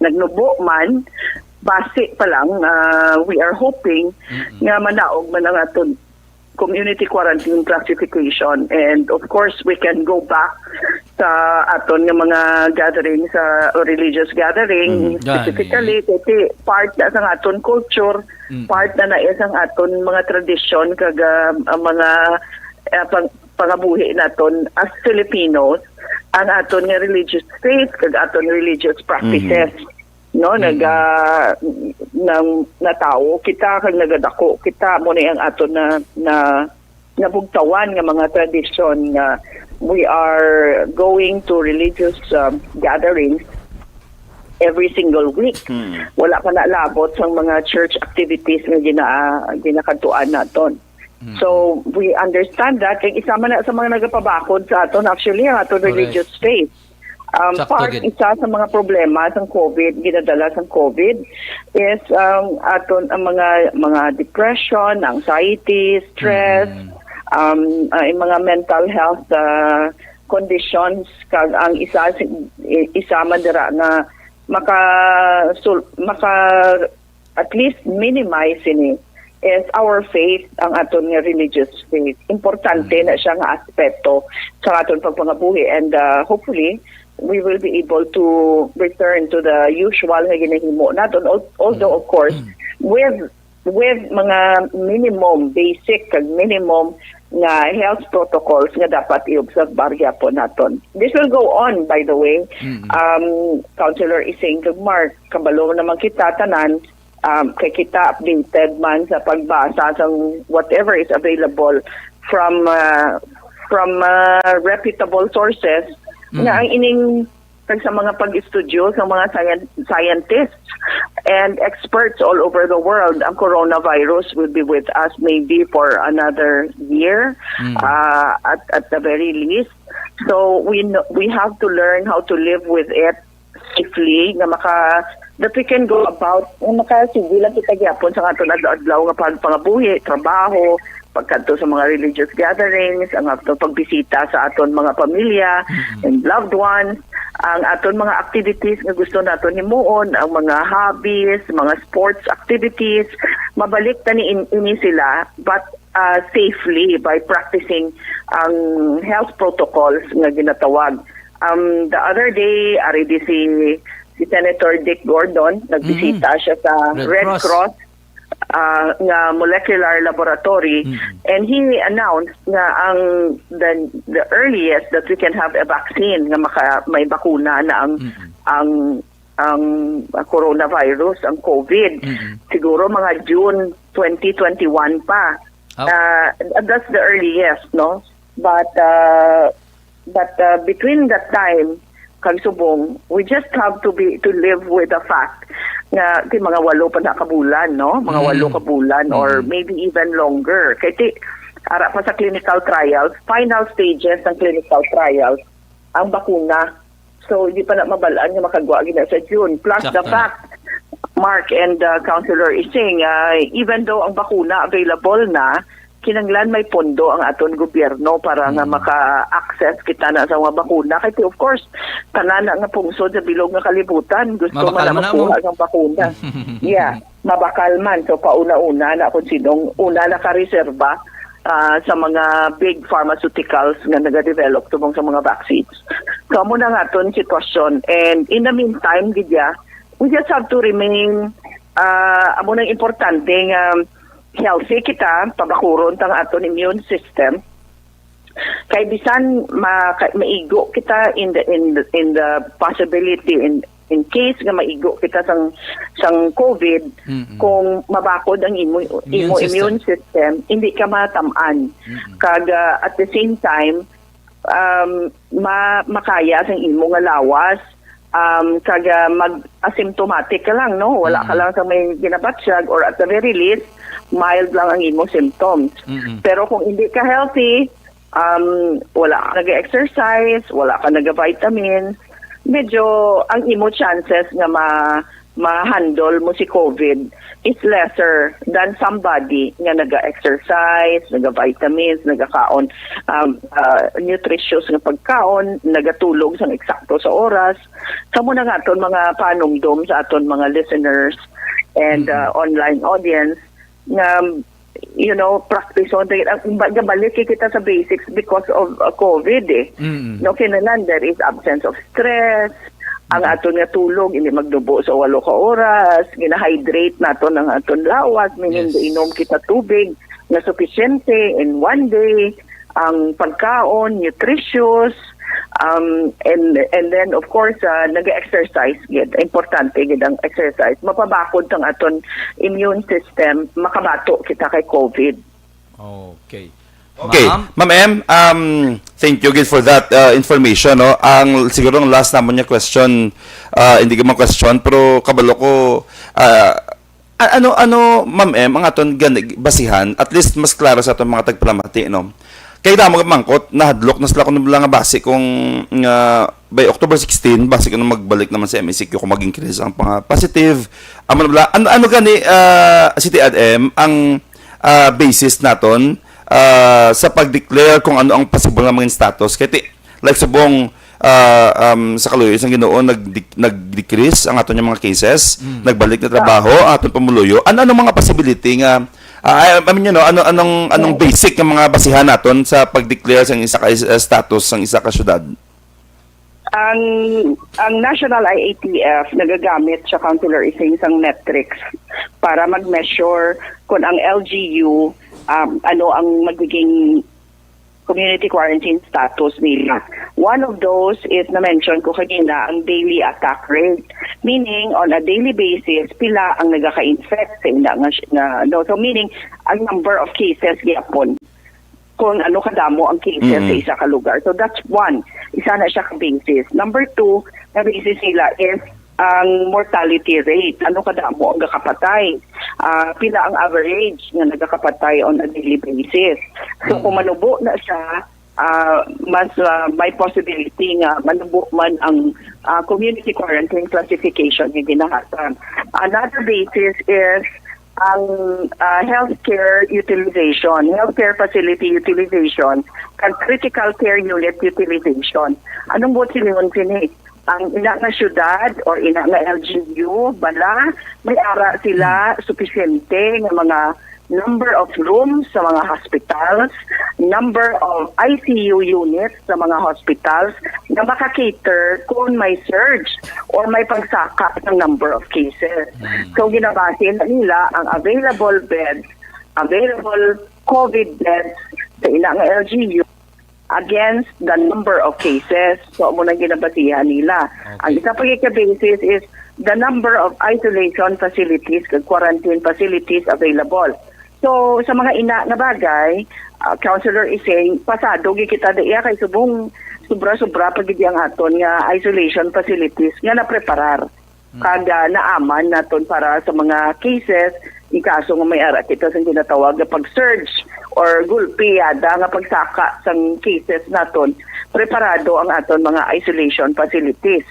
nagnubo man base pa lang, we are hoping nga manaog man ang aton community quarantine classification, and of course we can go back sa aton nga mga gathering sa religious gathering, specifically kasi part na sa aton culture, part na isang aton mga tradisyon kag mga pangabuhi naton as Filipinos, ang aton nga religious faith kag aton religious practices. No, natawo kita kag nagadako kita mo na ang aton na nabugtawan nga mga tradisyon nga we are going to religious gatherings every single week. Wala pa nalabot sa mga church activities nga ginakatuan naton. So we understand that, kay isama na sa mga nagapabakod sa aton actually ang aton religious faith. Isa sa mga problema sa COVID, ginadala sa COVID, is aton ang mga depression, anxiety, stress, mga mental health conditions, kag ang isa man dira nga maka at least minimize ini is our faith, ang aton nga religious faith. Importante na siya nga aspeto sa aton pagpangabuhi, and hopefully we will be able to return to the usual nga ginahimo naton, although of course with mga basic kag minimum nga health protocols nga dapat i-obserbar gyapon naton. This will go on, by the way. Councilor Ising kag Mark, kabalo naman kita tanan, kay kita updated man sa pagbasa sa whatever is available from reputable sources, nga ang ining sa mga pag-estudyo sa mga scientists and experts all over the world, ang coronavirus will be with us maybe for another year at the very least. So we have to learn how to live with it safely, that we can go about makasigilan kita gyapon sa aton adlaw nga pagpangabuhi, trabaho, pagkanto sa mga religious gatherings, ang aton pagbisita sa aton mga pamilya and loved ones, ang aton mga activities nga gusto naton himuon, ang mga hobbies, mga sports activities, mabalik ta ni ini sila, but safely by practicing ang health protocols nga ginatawag. The other day, ari di si Senator Dick Gordon, nagbisita siya sa Red Cross nga molecular laboratory, and he announced nga ang the earliest that we can have a vaccine nga may bakuna na ang coronavirus, ang COVID, siguro mga June 2021 pa. That's the earliest, no? But between that time, kag subong, we just have to live with the fact nga mga 8 pa na kabulan, no? Mga 8 kabulan or maybe even longer. Kaya ara pa sa clinical trials, final stages ng clinical trials, ang bakuna. So, hindi pa na mabalaan nga makagawa gina sa June. Plus the fact, Mark and Councilor Ising, even though ang bakuna available na, kinanglan may pondo ang aton gobyerno para nga maka-access kita na sa mga bakuna. Kasi of course, tanana nga pungsod sa bilog nga kalibutan, gusto man na makuha ng bakuna. Yeah, mabakal man. So pauna-una na kung sinong una nakareserba sa mga big pharmaceuticals nga nag-develop tubong sa mga vaccines. So amo na nga aton sitwasyon. And in the meantime, Gidya, we just have to remain amo nang importante nga healthy kita, pabakuron tang aton immune system. Kay bisan maigo kita in the possibility in case nga maigo kita sang COVID, kung mabakod ang immune system, hindi ka matamaan. Kag at the same time makaya sang imo nga lawas, kaga mag-asymptomatic ka lang, no? Wala ka lang sa may ginabatsyag, or at the very least, mild lang ang imo symptoms. Pero kung hindi ka healthy, wala ka nag-exercise, wala ka nag-vitamins, medyo ang imo chances nga ma-handle mo si COVID is lesser than somebody nga nag-exercise, nag-vitamins, nagakaon nutritious nga pagkaon, nagatulog sang eksakto sa oras. Samo na nga aton mga panungdom sa aton mga listeners and online audience nga practice on balik kita sa basics because of COVID no, kinalan there is absence of stress, ang aton nga tulog hindi magdubo sa 8 ka oras, gina-hydrate naton ang aton lawas, meaning inom kita tubig na sufficiente in one day, ang pagkaon nutritious, and then of course nag-exercise gid, importante gid ang exercise, mapabakod tang aton immune system, makabato kita kay COVID. Okay. Ma'am M, thank you again for that information, no. Ang siguro ang last naman niya question, hindi ko question pero kabalo ko ano Ma'am M ang aton basihan, at least mas klaro sa aton mga tagpalamati, no. Kaya damo mangkot nahadlok na sila kuno lang nga base kung by October 16 base kuno magbalik naman sa MSCQ kung mag-increase ang mga positive ano gani City ADM ang basis naton sa pag-declare kung ano ang possible nga mga status kaya like subong sa kaluyo isang Ginoo nag-decrease ang aton yung mga cases, nagbalik na trabaho ang aton pamuluyo, ano mga possibility nga anong basic ng mga basihan naton sa pag-declare sa isa ka status ng isa ka syudad? Ang National IATF nagagamit sa Councilor Ising sang metrics para mag-measure kung ang LGU ano ang magiging community quarantine status nila. One of those is na-mention ko kanina, ang daily attack rate. Meaning, on a daily basis, pila ang nagaka-infect sa ina no? So meaning, ang number of cases yapon kung ano kadamo ang cases sa isa ka lugar. So that's one. Isa na siya ka-basis. Number two, na basis nila is ang mortality rate. Ano kadamo ang nakapatay? Pila ang average nga nagakapatay on a daily basis. So kung manubo na siya, mas may possibility nga manubo man ang community quarantine classification yung ginahatan. Another basis is ang healthcare utilization, healthcare facility utilization, and critical care unit utilization. Anong buot silingon sini? Ang ina nga syudad or ina nga LGU, bala, may ara sila sufisyente ng number of rooms sa mga hospitals, number of ICU units sa mga hospitals na makakater kung may surge or may pagsaka ng number of cases. So ginabase nila ang available beds, available COVID beds sa ilang LGU against the number of cases. So muna ginabasihan nila. Ang isa pa basis is the number of isolation facilities, quarantine facilities available. So, sa mga ina na bagay, Councilor is saying, pasado, kita daiya kay subong sobra-sobra pag ang aton nga isolation facilities nga napreparar. Kada naaman naton para sa mga cases, ikaso nga may ara kita sa ginatawag na pag-surge or gulpiyada nga pagsaka sa cases naton, preparado ang aton mga isolation facilities.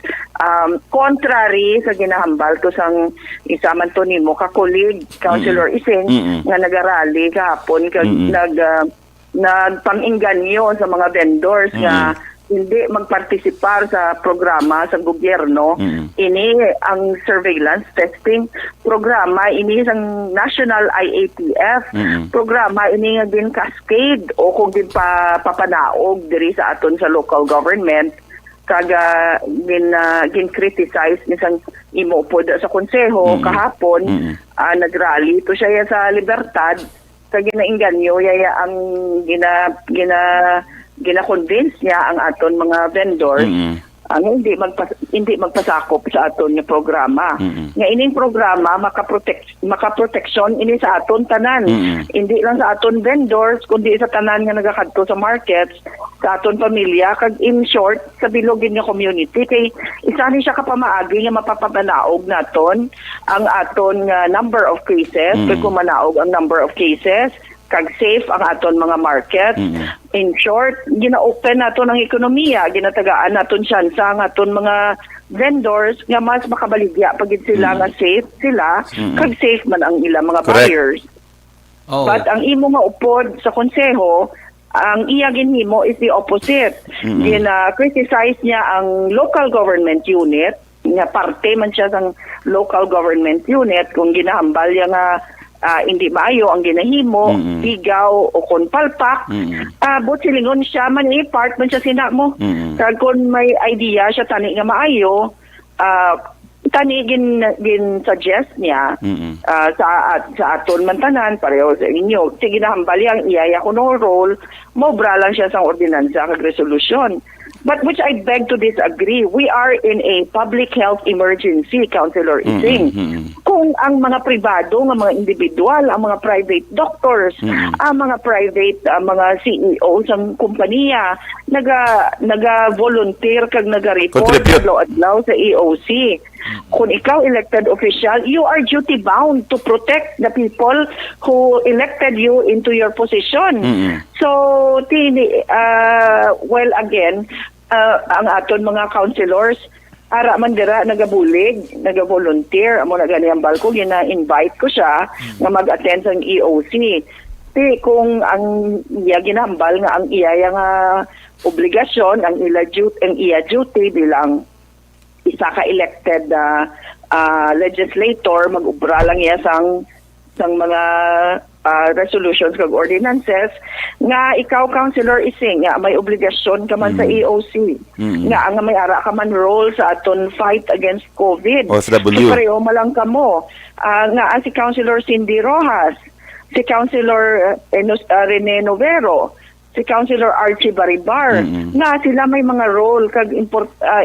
Contrary sa ginahambal to sang isaman to nimo kakulig Councilor Ising nga nagarali kahapon kag nagpang-inganyo sa mga vendors nga hindi magpartisipar sa programa sa gobyerno. Ini ang surveillance testing programa, ini ang National IATF programa, ini nga din cascade o kung din papanaog diri sa aton sa local government kaga gin criticize nisang imo pod sa konseho kahapon nagrally to siya sa Libertad sa ginainganyo yaya ang gina-convince niya ang aton mga vendors hindi magpasakop sa aton nga programa. Nga ining programa makaproteksyon ini sa aton tanan. Hindi lang sa aton vendors kundi sa tanan nga nagakadto sa markets, sa aton pamilya kag in short sa bilogin nga community kay isa ni siya kapamaagi nga mapapabanaog naton ang aton nga number of cases, kag kumanaog ang number of cases kag safe ang aton mga market. In short, gina-open nato ng ekonomiya, ginatagaan naton tsansa ang aton mga vendors nga mas makabaligya pagid sila nga safe sila, kag safe man ang ilang mga buyers. But ang imo nga upod sa konseho, ang iya ginhimo is the opposite. Criticize niya ang local government unit, nga parte man siya sang local government unit kung ginahambal niya nga hindi maayo ang ginahimo, bigaw o kon palpak. But silingon siya man part man siya sinamo. Kag kung may idea siya tani nga maayo, tani gin suggest niya sa aton man tanan pareho sa inyo. Sige na hambali ang iyaya ko no role, mobra lang siya sa ordinansa kag resolution. But which I beg to disagree. We are in a public health emergency, Councilor Ising. Kung ang mga pribado, ang mga individual, ang mga private doctors, ang mga private, mga CEO ng kumpanya, naga-volunteer kag naga-report adlaw sa EOC. Kung ikaw elected official, you are duty bound to protect the people who elected you into your position. So, well, again, ang aton mga councilors, ara man dira nagabulig, naga-volunteer, amo na ganiyang balko, gina-invite ko siya nga mag-attend sa EOC. Kung ang iya ginambal nga ang iya nga obligasyon, ang iya duty bilang isa ka elected legislator, mag-ubra lang iya sang mga resolutions kag ordinances nga ikaw Councilor Ising nga may obligasyon ka man sa EOC nga ang may ara ka man role sa aton fight against COVID. OFW. Pareho malang kamo nga si Councilor Cindy Rojas, si Councilor Rene Novero, si Councilor Archie Baribar nga sila may mga role kag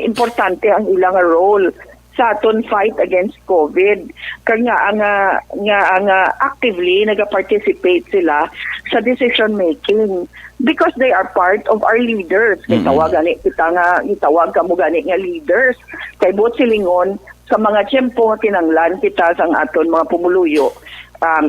importante ang ilang role sa aton fight against COVID. Kag nga actively nag-participate sila sa decision making because they are part of our leaders. Kay tawag kamo gani nga leaders. Kay buot silingon sa mga tiyempo nga kinanglan kita sa aton mga pumuluyo.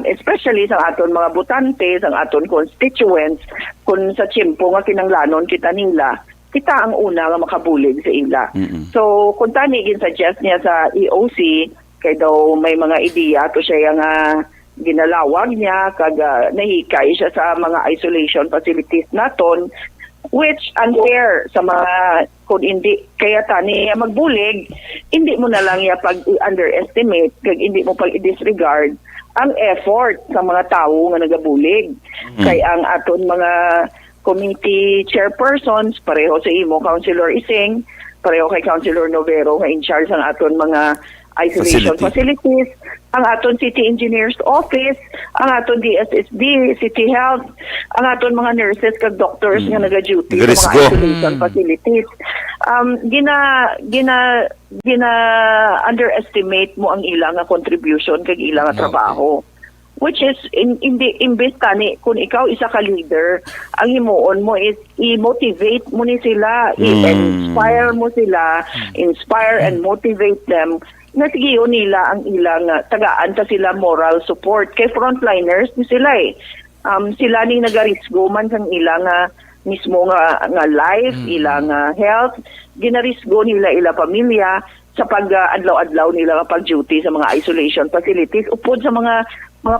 Especially sa aton mga botante, sa aton constituents, kung sa tiyempo nga kinanglanon kita nila, kita ang una nga makabulig sa ila. So, kung tani gin-suggest niya sa EOC, kay daw may mga ideya to siya nga ginalawag niya, kag nahikay siya sa mga isolation facilities naton, which unfair sa mga kung hindi kaya tani magbulig, hindi mo na lang ya pag underestimate kag hindi mo pag disregard ang effort sa mga tawo nga nagabulig. Kay ang aton mga committee chairpersons pareho sa imo Councilor Ising, pareho kay Councilor Novero nga in charge ang aton mga isolation facilities, ang aton City Engineers Office, ang aton DSSD, City Health, ang aton mga nurses kag doctors nga naga-duty sa mga isolation facilities. Gina underestimate mo ang ilang nga contribution kag ilang nga trabaho. Which is, imbes tani, kung ikaw isa ka leader, ang himuon mo is i-motivate mo ni sila, i-inspire mo sila, inspire and motivate them, na sige nila ang ilang tagaan ta sila moral support. Kay frontliners, ni sila sila ni nagarisgo man sang ilang mismo nga life, ilang health, ginarisgo nila ila pamilya sa pag-adlaw-adlaw nila nga pag-duty sa mga isolation facilities upod sa mga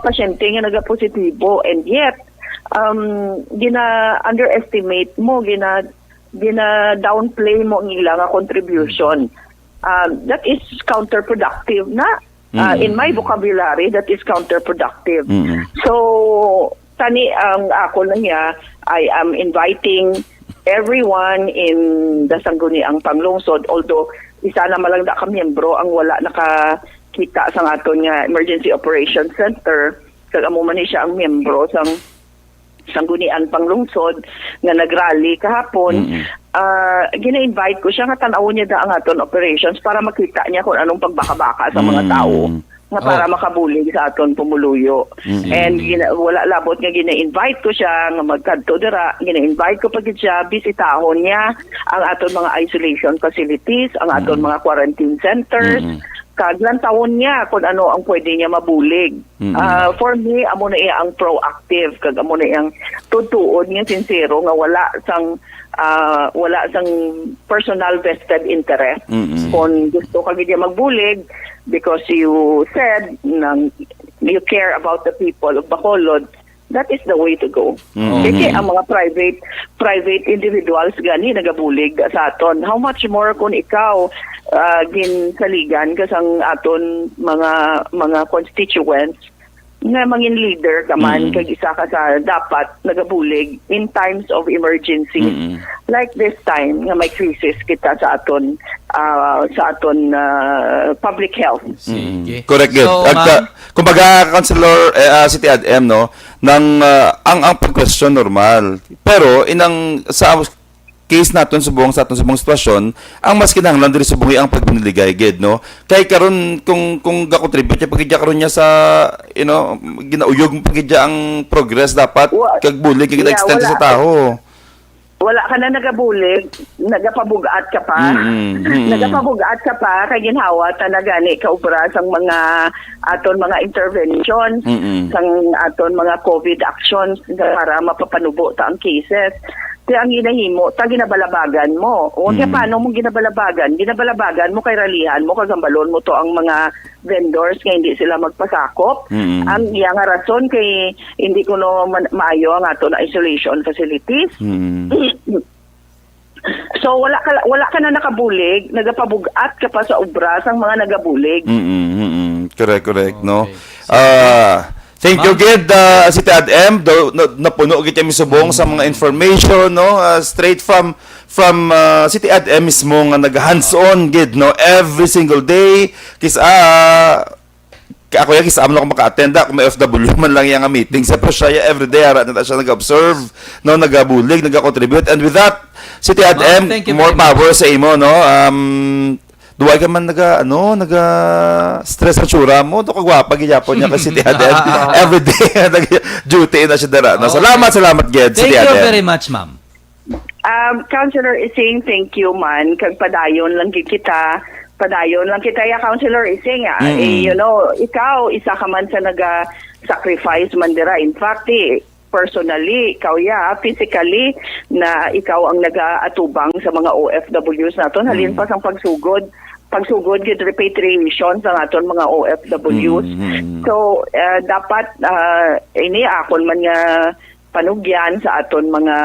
pasyente nga nagapositibo, and yet gina-underestimate mo, gina-downplay mo ang ilang contribution. That is counterproductive na. In my vocabulary, that is counterproductive. So, tani ang ako lang niya, I am inviting everyone in the Sangguniang Panglungsod, although isa na malang da ka miyembro ang wala nakakita sa aton nga Emergency Operations Center, kag amo man siya ang miyembro sang Sangguniang Panglungsod nga nagrally kahapon. Gina-invite ko siya nga tan-awon niya da ang aton operations para makita niya kung anong pagbaka-baka sa mga tao nga para makabulig sa aton pumuluyo. And wala labot nga gina-invite ko siya nga magkadto dira, gina-invite ko pagid siya bisitahon niya ang aton mga isolation facilities, ang aton mga quarantine centers, kag lantawon niya kung ano ang pwede niya mabulig. For me, amo na iya ang proactive, kag amo na iyang tutuod nga sincero nga wala sang personal vested interest. Kung gusto ka niya magbulig because you said you care about the people of Bacolod, that is the way to go. Kasi ang mga private individuals gani nagabulig sa aton. How much more kung ikaw ginsaligan kasang aton mga constituents nga mangin leader ka man kag isa ka sa dapat nagabulig in times of emergency like this time nga may crisis kita sa aton public health. Correct. So, kumbaga, Councilor City ADM, no, ang pag-question normal. Pero sa case naton subong sa aton subong sitwasyon, ang mas kinahanglan diri subong ang pagbiniligay gid, no. Kay karon kung ga-contribute ya pagidya karon niya sa ginauyog mo pagidya ang progress dapat kag bulig kag extend sa taho. Wala ka na nagabulig, nagapabugat ka pa. Nagapabugat ka pa kay ginhawa ta na gani kaubra sang mga aton mga interventions, sang aton mga COVID actions para mapapanubo ta ang cases. Kaya ang ginahimo, ginabalabagan mo. O kaya paano mo ginabalabagan? Ginabalabagan mo kay ralihan mo, kagambalon mo to ang mga vendors kaya hindi sila magpasakop. Ang iyang rason kay hindi ko no maayo ang ato na isolation facilities. So wala ka na nakabulig, nagapabugat ka pa sa obra sang mga nagabulig. Correct, no. Thank you, Gid, City ADM. Napuno gid kami subong sa mga information, no, straight from City ADM mismo nga nag-hands-on gid, no, every single day. Ako yung kisa ako maka-attend ako may FW man lang yung meeting sa siya every day ara na siya nag-observe, no, nagabulig, nag-contribute, and with that City ADM, more power sa imo, no. Duway ka man stress sa tsura mo, do kagwapa gyapon niya kasi City ADM every day duty na siya dara. No? Salamat Ged, City ADM. Thank you very much, ma'am. Councilor Ising, thank you man kag padayon lang kita ya Councilor Ising. Ikaw isa ka man sa naga-sacrifice man dira. In fact, personally, ikaw physically na ikaw ang naga-atubang sa mga OFWs naton halin pa sang pagsugod gid repatriation sa aton mga OFWs. So dapat ini akon man nga panugyan sa aton mga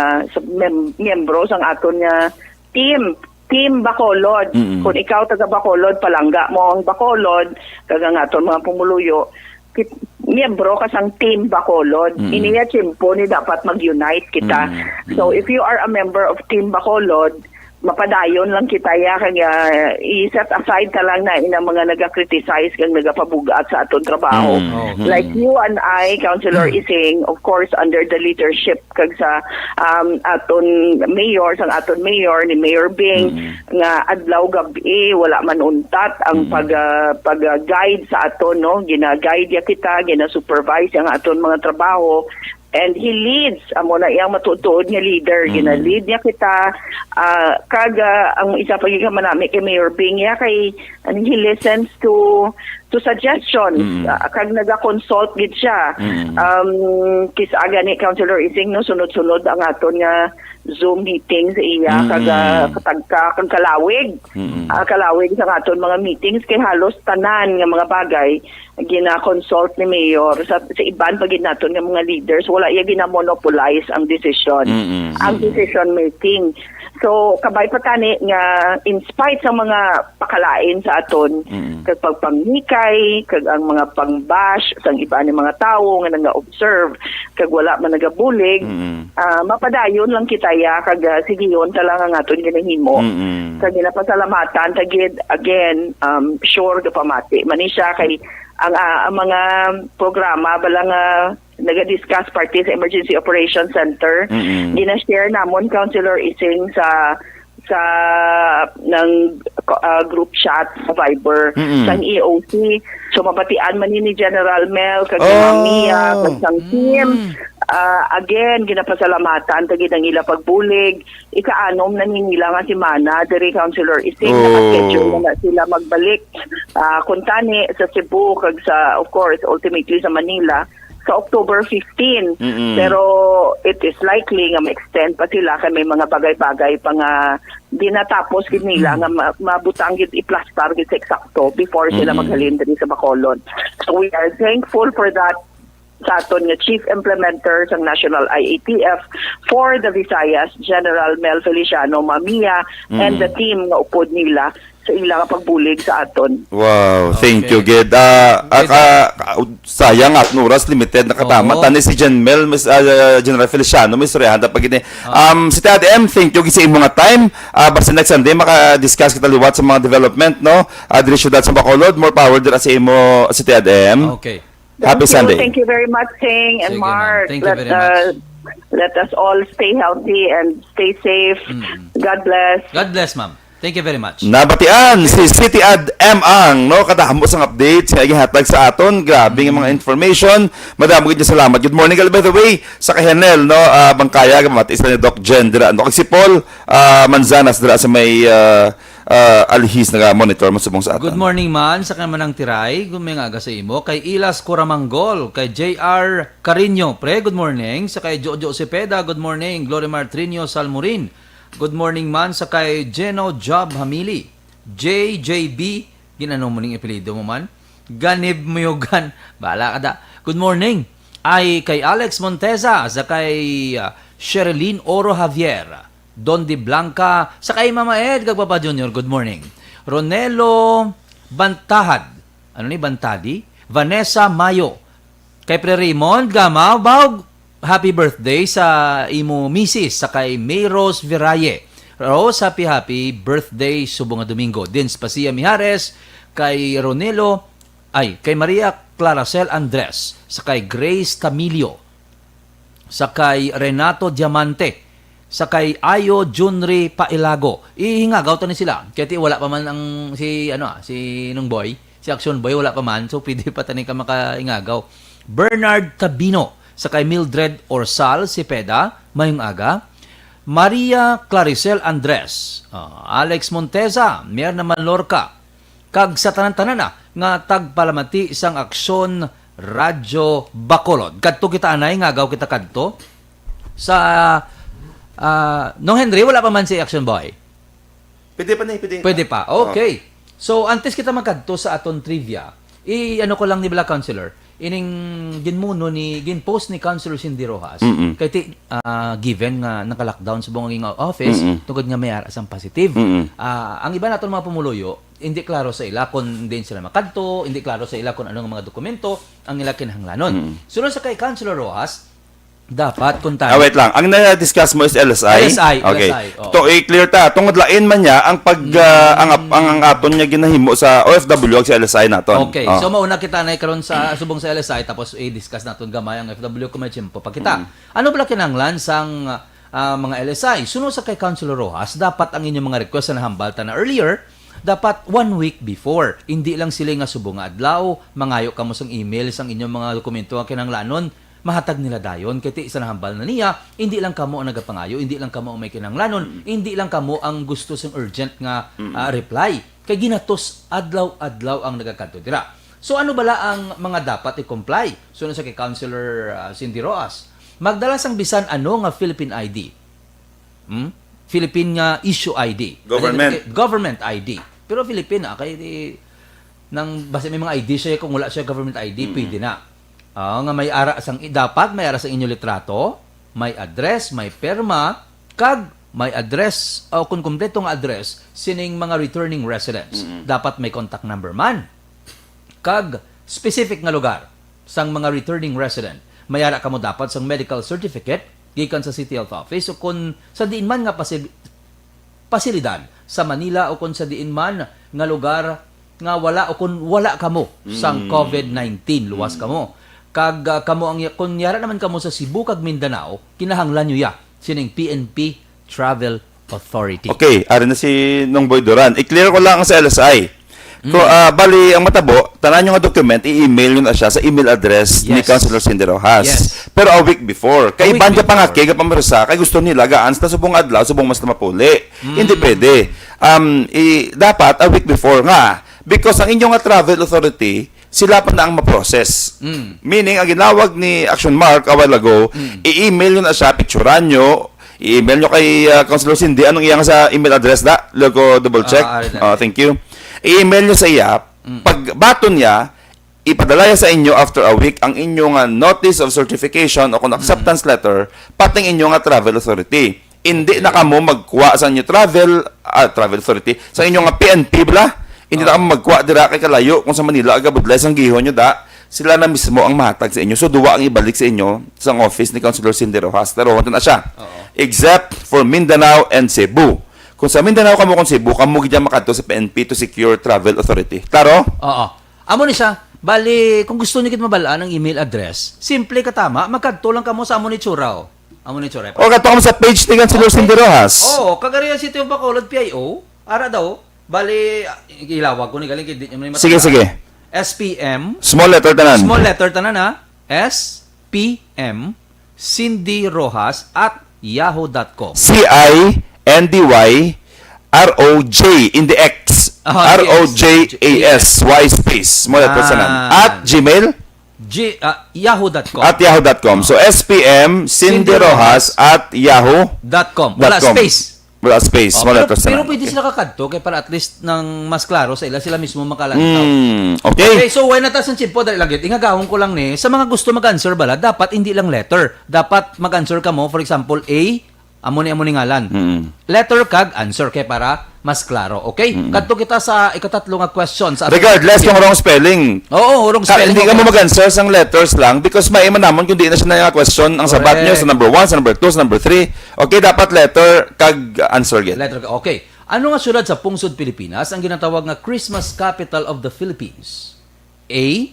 miyembro sang aton nga Team Bacolod. Kung ikaw taga Bacolod, palangga mo ang Bacolod, kaga nga aton mga pumuluyo, miyembro ka sang Team Bacolod. Iniya tiyempo ni dapat mag-unite kita. So if you are a member of Team Bacolod, mapadayon lang kita ya kaya i-set aside ta lang na ina mga naga-criticize kang nagapabugat sa aton trabaho. Like you and I, Councilor Ising, of course under the leadership kag sa aton mayor ni Mayor Bing nga adlaw gabi wala man untat ang pag-guide sa aton, no, gina-guide ya kita, gina-supervise ang aton mga trabaho. And he leads, amo na iyang matutuod nga leader, gina-lead niya kita, kaga ang isa pa yung manami kay Mayor Bing, ya kay, he listens to suggestions, kag naga-consult gid siya. Kisaga ni Councilor Ising, no, sunod-sunod ang aton nga Zoom meetings iya, kaga katagka kang kalawig. Kalawig sa aton mga meetings, kay halos tanan nga mga bagay, gina-consult ni Mayor sa iban pag naton nga mga leaders, wala iya gina-monopolize ang decision, ang decision making. So kabay pa tani nga in spite sa mga pakalain sa aton, kag pagpangnikay, kag ang mga pangbash sang iba ni mga tawo nga naga-observe, kag wala man nagabulig, mapadayon lang kita ya, kag sigiyon ta lang ang aton ginahimo. Kag ginapasalamatan tagid again, sure ga pamati man siya kay ang mga programa balang naga-discuss party sa Emergency Operations Center. Gina-share namon, Councilor Ising, sa ng group chat sa Viber sang EOC. So mabatian man ni General Mel kag Mia kag sang team. Again, ginapasalamatan tagid ang ila pagbulig. Ikaanom na nila nga si Mana, diri Councilor Ising, naka-schedule na sila magbalik kuntani sa Cebu kag sa, of course, ultimately sa Manila sa October 15. Pero it is likely nga ma-extend pa sila kay may mga bagay-bagay pa nga di natapos gid nila nga mabutang gid i-plaster gid sa eksakto before sila maghalin diri sa Bacolod. So we are thankful for that sa aton nga Chief Implementer sa National IATF for the Visayas, General Mel Feliciano Mamia, and the team nga upod nila sa ilang pagbulig sa aton. Wow, thank you, Gid. Sayang at oras limited nakatama. Tani si General Feliciano, Miss Rehanda pag ini. Si TADM, thank you sa imong time. Basta next Sunday maka-discuss kita liwat sa mga development, no? Diri syudad sa Bacolod, more power dira sa imo si TADM. Okay. Happy Sunday. Thank you very much, Sing and Sige, Mark. ma'am. Thank you very much. Let us all stay healthy and stay safe. God bless. God bless, ma'am. Thank you very much. Nabatian si City Ad Ang, no, kadahamos ang update sa gihatag sa aton. Grabe nga mga information. Madamo gid salamat. Good morning, by the way, sa Kahenel, no, Bangkaya gamati isa ni Doc Jen dira, no, si Paul Manzanas dira sa may alihis na monitor masubong sa aton. Good morning man sa kamanang tiray, gumingaga sa imo kay Ilas Coramanggol, kay JR Carino, pre, good morning, sa kay Jojo Cepeda, good morning, Glorimar Trinio Salmurin. Good morning man sa kay Geno Job Hamili. JJB, ginano mo ning apelyido mo man. Ganib Muyugan, bahala ka da. Good morning. Ay kay Alex Monteza, sa kay Sherilyn Oro Javier. Don Di Blanca, sa kay Mama Ed, Papa Junior, good morning. Ronelo Bantahad, ano ni Bantadi? Vanessa Mayo. Kay Pre Raymond Gama, bawg. Happy birthday sa imo misis sa kay May Rose Viraye. Rose, happy birthday subong nga Domingo. Din Spasia Mijares, kay Ronelo, kay Maria Claracel Andres, sa kay Grace Camilio, sa kay Renato Diamante, sa kay Ayo Junri Pailago. Ihingagaw to ni sila. Kaya wala pa man ang si nung boy, si Action Boy wala pa man, so pwede pa tani ka makaingagaw. Bernard Tabino, sa kay Mildred Orsal Cepeda, mayong aga. Maria Claricel Andres, Alex Monteza, Mier naman Lorca, kag sa tanan-tanan nga tagpalamati isang Aksyon Radyo Bacolod. Kadto kita anay ngagaw kita kadto sa Nong Henry, wala pa man si Action Boy. Pwede pa. Okay. So antes kita magkadto sa aton trivia, ano ko lang ni Black Counselor, ining ginmuno ni ginpost ni Councilor Cindy Rojas Mm-mm. kay ti given nga naka-lockdown sa buong office tungod nga may aras ang positive. Ang iba naton mga pumuluyo hindi klaro sa ila kung din sila makadto, hindi klaro sa ila kung anong mga dokumento ang ila kinahanglanon. Sunod sa kay Councilor Rojas, dapat kung tayo Wait lang. Ang na-discuss mo is LSI? LSI, Okay. LSI, oo. To i-clear ta. Tungod lain man niya ang pag ang aton niya ginahimo sa OFW ag sa LSI naton. Okay, Oh. so mauna kita na karon sa subong sa LSI tapos i-discuss naton gamay ang FW Commission po pa kita. Ano pala kinahanglan sang mga LSI? Sunod sa kay Councilor Rojas, dapat ang inyong mga request na nahambalta na earlier, dapat 1 week before. Hindi lang sila nga subong nga adlaw, mangayo kamo sang email sang inyong mga dokumento nga kinahanglanon, mahatag nila dayon kay ti isa na hambal na niya, hindi lang kamo ang nagapangayo, hindi lang kamo ang may kinahanglanon, hindi lang kamo ang gusto sang urgent nga reply. Kay ginatos adlaw-adlaw ang nagakadto dira. So ano bala ang mga dapat i-comply? Sunod sa kay Councilor Cindy Rojas, magdala sang bisan ano nga Philippine ID. Philippine nga issue ID. Government ID. Pero Philippine kay nang basta may mga ID siya kung wala siya government ID, pwede na. Nga may ara sang dapat may ara sang inyo litrato, may address, may perma, kag may address o kung kumpleto nga address sining mga returning residents. Dapat may contact number man. Kag specific nga lugar sang mga returning resident. May ara kamo dapat sang medical certificate gikan sa City Health Office o kung sa diin man nga pasilidad sa Manila o kung sa diin man nga lugar nga wala o kung wala kamo sang COVID-19 luwas kamo. Kag kamo ang kunyara naman kamo sa Cebu kag Mindanao, kinahanglan nyo ya sining PNP Travel Authority. Okay, ari na si Nongboy Duran. I-clear ko lang sa LSI. Bali, ang matabo, tanan nyo nga document, i-email nyo na siya sa email address ni Yes. Councilor Cindy Rojas. Yes. Pero a week before. Kay week banja pa nga, before. kay pamarusa, kay gusto nila, gaan sa subong adlaw, subong mas na mapuli. Hindi pwede. Dapat a week before nga. Because ang inyong nga travel authority, sila pa na ang ma-process. Meaning, ang ginawag ni Action Mark a while ago, i-email nyo na siya, picturean nyo, i-email nyo kay Councilor Cindy, anong iyang sa email address da? Logo double check. Thank you. I-email nyo sa iya, pag baton niya, ipadala niya sa inyo after a week ang inyong notice of certification o kung acceptance letter, pating inyong travel authority. Hindi na kamo magkuha sa inyo travel authority, sa inyong PNP bala. Hindi na kamo magkuha dira kay kalayo kung sa Manila agabudlay sang gihon nyo da. Sila na mismo ang mahatag sa inyo. So duwa ang ibalik sa inyo sa office ni Councilor Cindy Rojas. Pero na siya. Except for Mindanao and Cebu. Kung sa Mindanao kamo kung Cebu, kamo gidya makadto sa PNP to secure travel authority. Klaro? Oo. Amo ni siya. Bali, kung gusto niyo kit mabalaan ang email address, simple katama, magkadto lang kamo sa amo ni Churao. Amo ni Churao. O kadto kamo sa page ni Councilor Cindy Rojas. Oo, kagariya City of Bacolod PIO, ara daw. Bali, ilawag ko ni galing kay di nyo Sige, sige. SPM, Small letter tanan. small letter tanan ha, SPM Cindy Rojas at yahoo.com. CINDYROJ in the X. ROJAS Y space. Small letter tanan. At Gmail Yahoo.com. at yahoo.com. So SPM Cindy Rojas at yahoo.com. Wala space. Wala space. Small pero, letter pero tanan. pwede sila kakadto kay para at least nang mas klaro sa ila sila mismo makalantaw. Okay. Okay, so why natas ang chimpo dahil lagit. Ingagawon ko lang ni sa mga gusto mag-answer bala, dapat hindi lang letter. Dapat mag-answer ka mo, for example, A, amo ni ngalan. Letter kag answer kay para mas klaro. Okay? Kadto kita sa ikatatlo nga question sa Regardless yung wrong spelling. Oo, wrong spelling. Hindi ka mo mag-answer sang letters lang because maiman namon kung di na siya na yung question ang sabat nyo sa number 1, sa number 2, sa number 3. Okay, dapat letter kag answer get. Letter. Okay. Ano nga syudad sa pungsod Pilipinas ang ginatawag nga Christmas capital of the Philippines? A.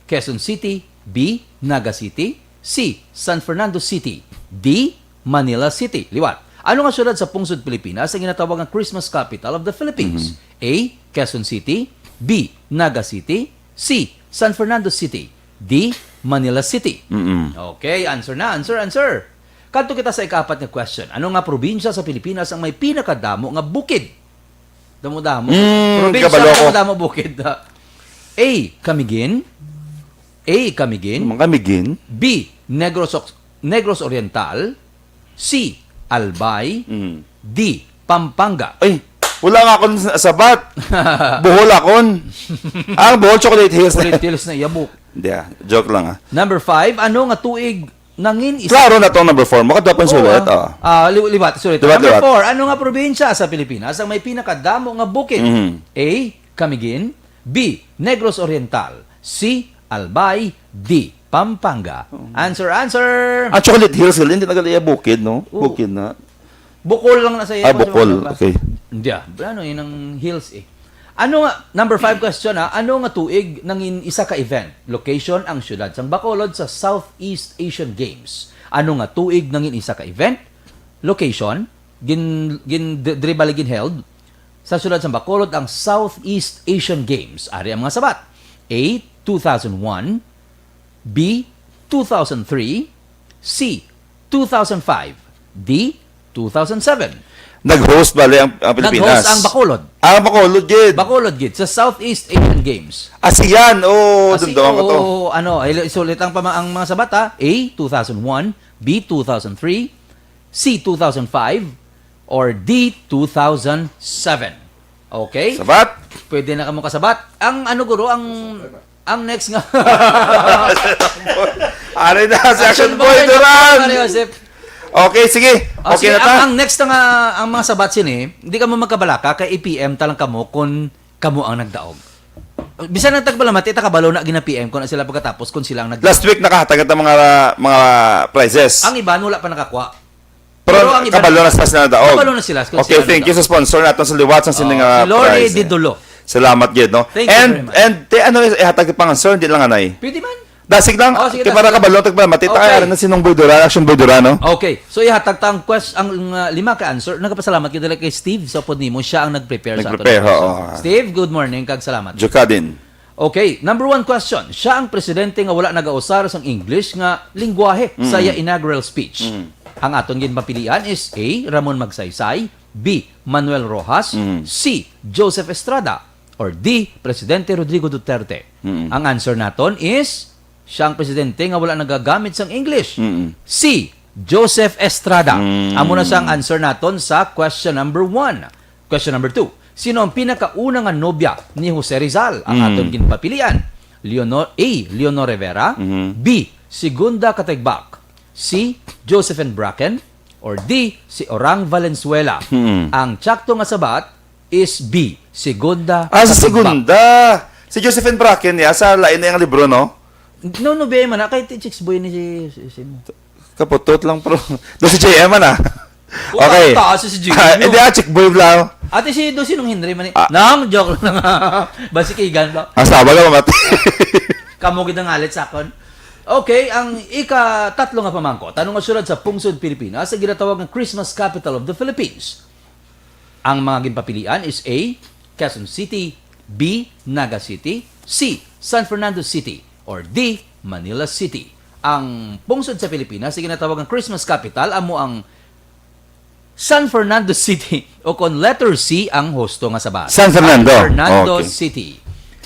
Quezon City. B. Naga City. C. San Fernando City. D. Manila City. Liwat. Ano nga syudad sa pungsod Pilipinas ang ginatawag nga Christmas capital of the Philippines? A. Quezon City. B. Naga City. C. San Fernando City. D. Manila City. Okay, answer na. Answer. Kadto kita sa ikapat nga question. Ano nga probinsya sa Pilipinas ang may pinakadamo nga bukid? Damo-damo. Probinsya kabalo ko. nga damo bukid. A. Camiguin. Mga kamigin. B. Negros Oriental. C. Albay. D. Pampanga. Ay, wala nga akong sabat. Bohol akon. Ang Bohol Chocolate Hills. Chocolate Hills na yabuk. Hindi joke lang Number 5, ano nga tuig nangin isa... Klaro na tong number 4. Makadapan sulit. Liwat, sorry. Liwat, Number liwat. 4, ano nga probinsya sa Pilipinas ang may pinakadamo nga bukid? A. Camiguin. B. Negros Oriental. C. Albay. D. Pampanga. Answer. Ang Chocolate Hills, hindi nagalaya bukid, no? Oo. Bukid na. Bukol lang na sa iyo. Bukol. Okay. Hindi ano yun ang hills eh. Ano nga, number 5 question ano nga tuig nangin isa ka event? Location ang syudad sang Bacolod sa Southeast Asian Games. Ano nga tuig nangin isa ka event? Location, diri baligin held sa syudad sang Bacolod ang Southeast Asian Games. Ari ang mga sabat. A. 2001, B. 2003, C. 2005, D. 2007. Nag-host bali ang Pilipinas. Nag-host ang Bacolod. Bacolod, gid. Bacolod gid sa Southeast Asian Games. ASEAN, Kasi, dundawan ko to. isulit ang mga sabat A. 2001, B. 2003, C. 2005, or D. 2007. Okay? Sabat? Pwede na kamo kasabat. Ang guro, ang next nga. Ari na, si Action Boy Duran. Joseph. Okay, sige. Okay Sige, na ta. ang next nga, ang mga sabat sini, hindi ka mo magkabalaka, kay APM talang kamo kung kamo ang nagdaog. Bisan ng tagbalamati, takabalo na gina-PM kung na sila pagkatapos kung sila ang nagdaog. Last week nakahatagat ang mga prizes. Ang iba, wala pa nakakuha. Pero ang iba, kabalo na sila na daog. kabalo na sila. kung Okay, sila thank you nagdaog. sa sponsor natin sa liwat sa sining Si Lori prize. Didulo. Salamat gid, no? Thank you very much. And ano ihatag pang answer, hindi lang anay. Pwede man. Dasig lang. Oh, sige, Kaya para dasig. kabalo tagbalamati Okay. tayo na sinong Boydura, Action Boydura, no? Okay. So, ihatag ta ang lima ka answer. Nagpasalamat kita kay Steve sa pod nimo. Siya ang nag-prepare sa ato. Nag-prepare, oo. Steve, good morning. Kag salamat. Juka din. Okay, number 1 question. Siya ang presidente nga wala nagausar sang English nga lingwahe sa iya inaugural speech. Ang aton ginpapilian is A. Ramon Magsaysay, B. Manuel Rojas, C. Joseph Estrada, or D. Presidente Rodrigo Duterte. Ang answer naton is siya ang presidente nga wala nagagamit sang English. C. Joseph Estrada. Amo na siyang answer naton sa question number 1. Question number 2. Sino ang pinakauna nga nobya ni Jose Rizal? Ang aton ginpapilian. A. Leonor Rivera, B. Segunda Katagbak, C. Josephine Bracken, or D. si Orang Valenzuela. Ang tsakto nga sabat is B. Segunda Sa Katagbak. segunda. Si Josephine Bracken, sa lain na yung libro, no? No, be man na. Kahit chicks boy ni si mo. Kaputot lang, pero. Doon si JM, na. Okay. Taas si JM. Hindi, chick boy lang. Ate si Sinong Henry man. Nang, joke lang. Basi kigan ba? Ang sabi ka mamati. Kamo kita ngalit sa akon. Okay, ang ika-tatlo nga pamangko. Tanong nga syudad sa Pungsod, Pilipinas sa ginatawag ng Christmas capital of the Philippines. Ang mga ginpapilian is A. Quezon City, B. Naga City, C. San Fernando City, or D. Manila City. Ang pungsod sa Pilipinas sa ginatawag ng Christmas capital amo ang San Fernando City o kon letter C ang hosto nga sabat. San Fernando. San Fernando Okay. City.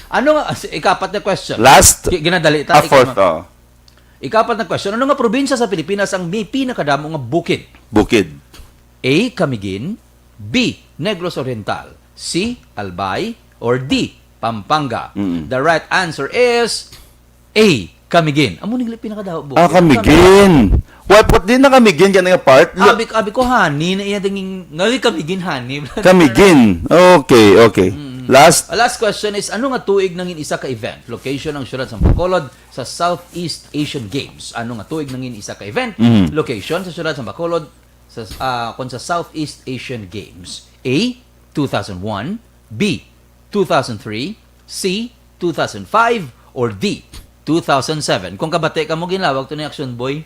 Ano nga ikapat na question? Last. Ginadali ta. Fourth, Ikapat na question. Ano nga probinsya sa Pilipinas ang may pinakadamo nga bukid? Bukid. A. Camiguin, B. Negros Oriental, C. Albay, or D. Pampanga. The right answer is A. Camiguin. Amo nigli pinakadamo bukid. Kamigin. What din na kamigin yan nga part? Abi ko hani na iya dingin ngali Camiguin hani. Kamigin. Okay. Last. Last question is, ano nga tuig nangin isa ka event? Location ng syudad sa Bacolod sa Southeast Asian Games. Ano nga tuig nangin isa ka event? Location sa syudad sa Bacolod sa Southeast Asian Games. A. 2001, B. 2003, C. 2005, or D. 2007. Kung kabate ka mo ginlawag to ni Action Boy.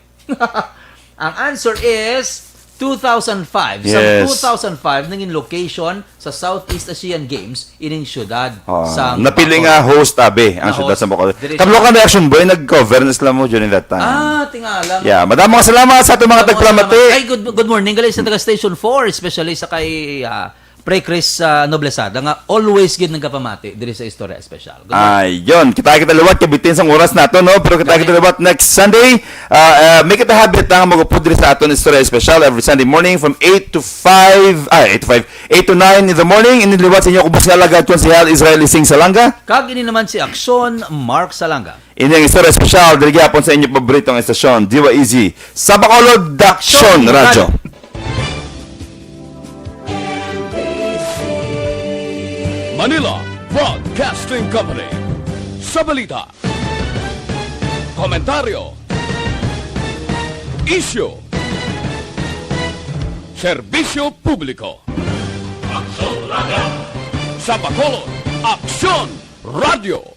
Ang answer is 2005. Yes. Sa 2005, naging location sa Southeast Asian Games ining syudad sa Napili Bacolod. nga host abi ang Na syudad host. sa Bacolod. Diri Kablo ka na Action Boy, nag-cover na sila mo during that time. Tingalang. Yeah, madamang salamat sa ating mga tagplamati. Ay, good morning. Galing sa taga Station 4, especially sa kay Pre Chris Noblesada nga always gid nagkapamati diri sa Istorya Espesyal. Ayun, kita liwat kabitin sa oras nato, no? Pero kita liwat next Sunday. Make it a habit na magupod diri sa aton Istorya Espesyal every Sunday morning from 8 to 9 in the morning. Iniliwat sa inyo kubos nga alagad Konsehal Israel Ising Salanga. Kag ini naman si Aksyon Mark Salanga. Ini ang Istorya Espesyal diri gyapon sa inyong paboritong estasyon, Diwa Easy, sa Bacolod Daksyon Radio. Manila Broadcasting Company. Sa balita, komentaryo, isyu, serbisyo publiko. Sa Bacolod, Aksyon Radio.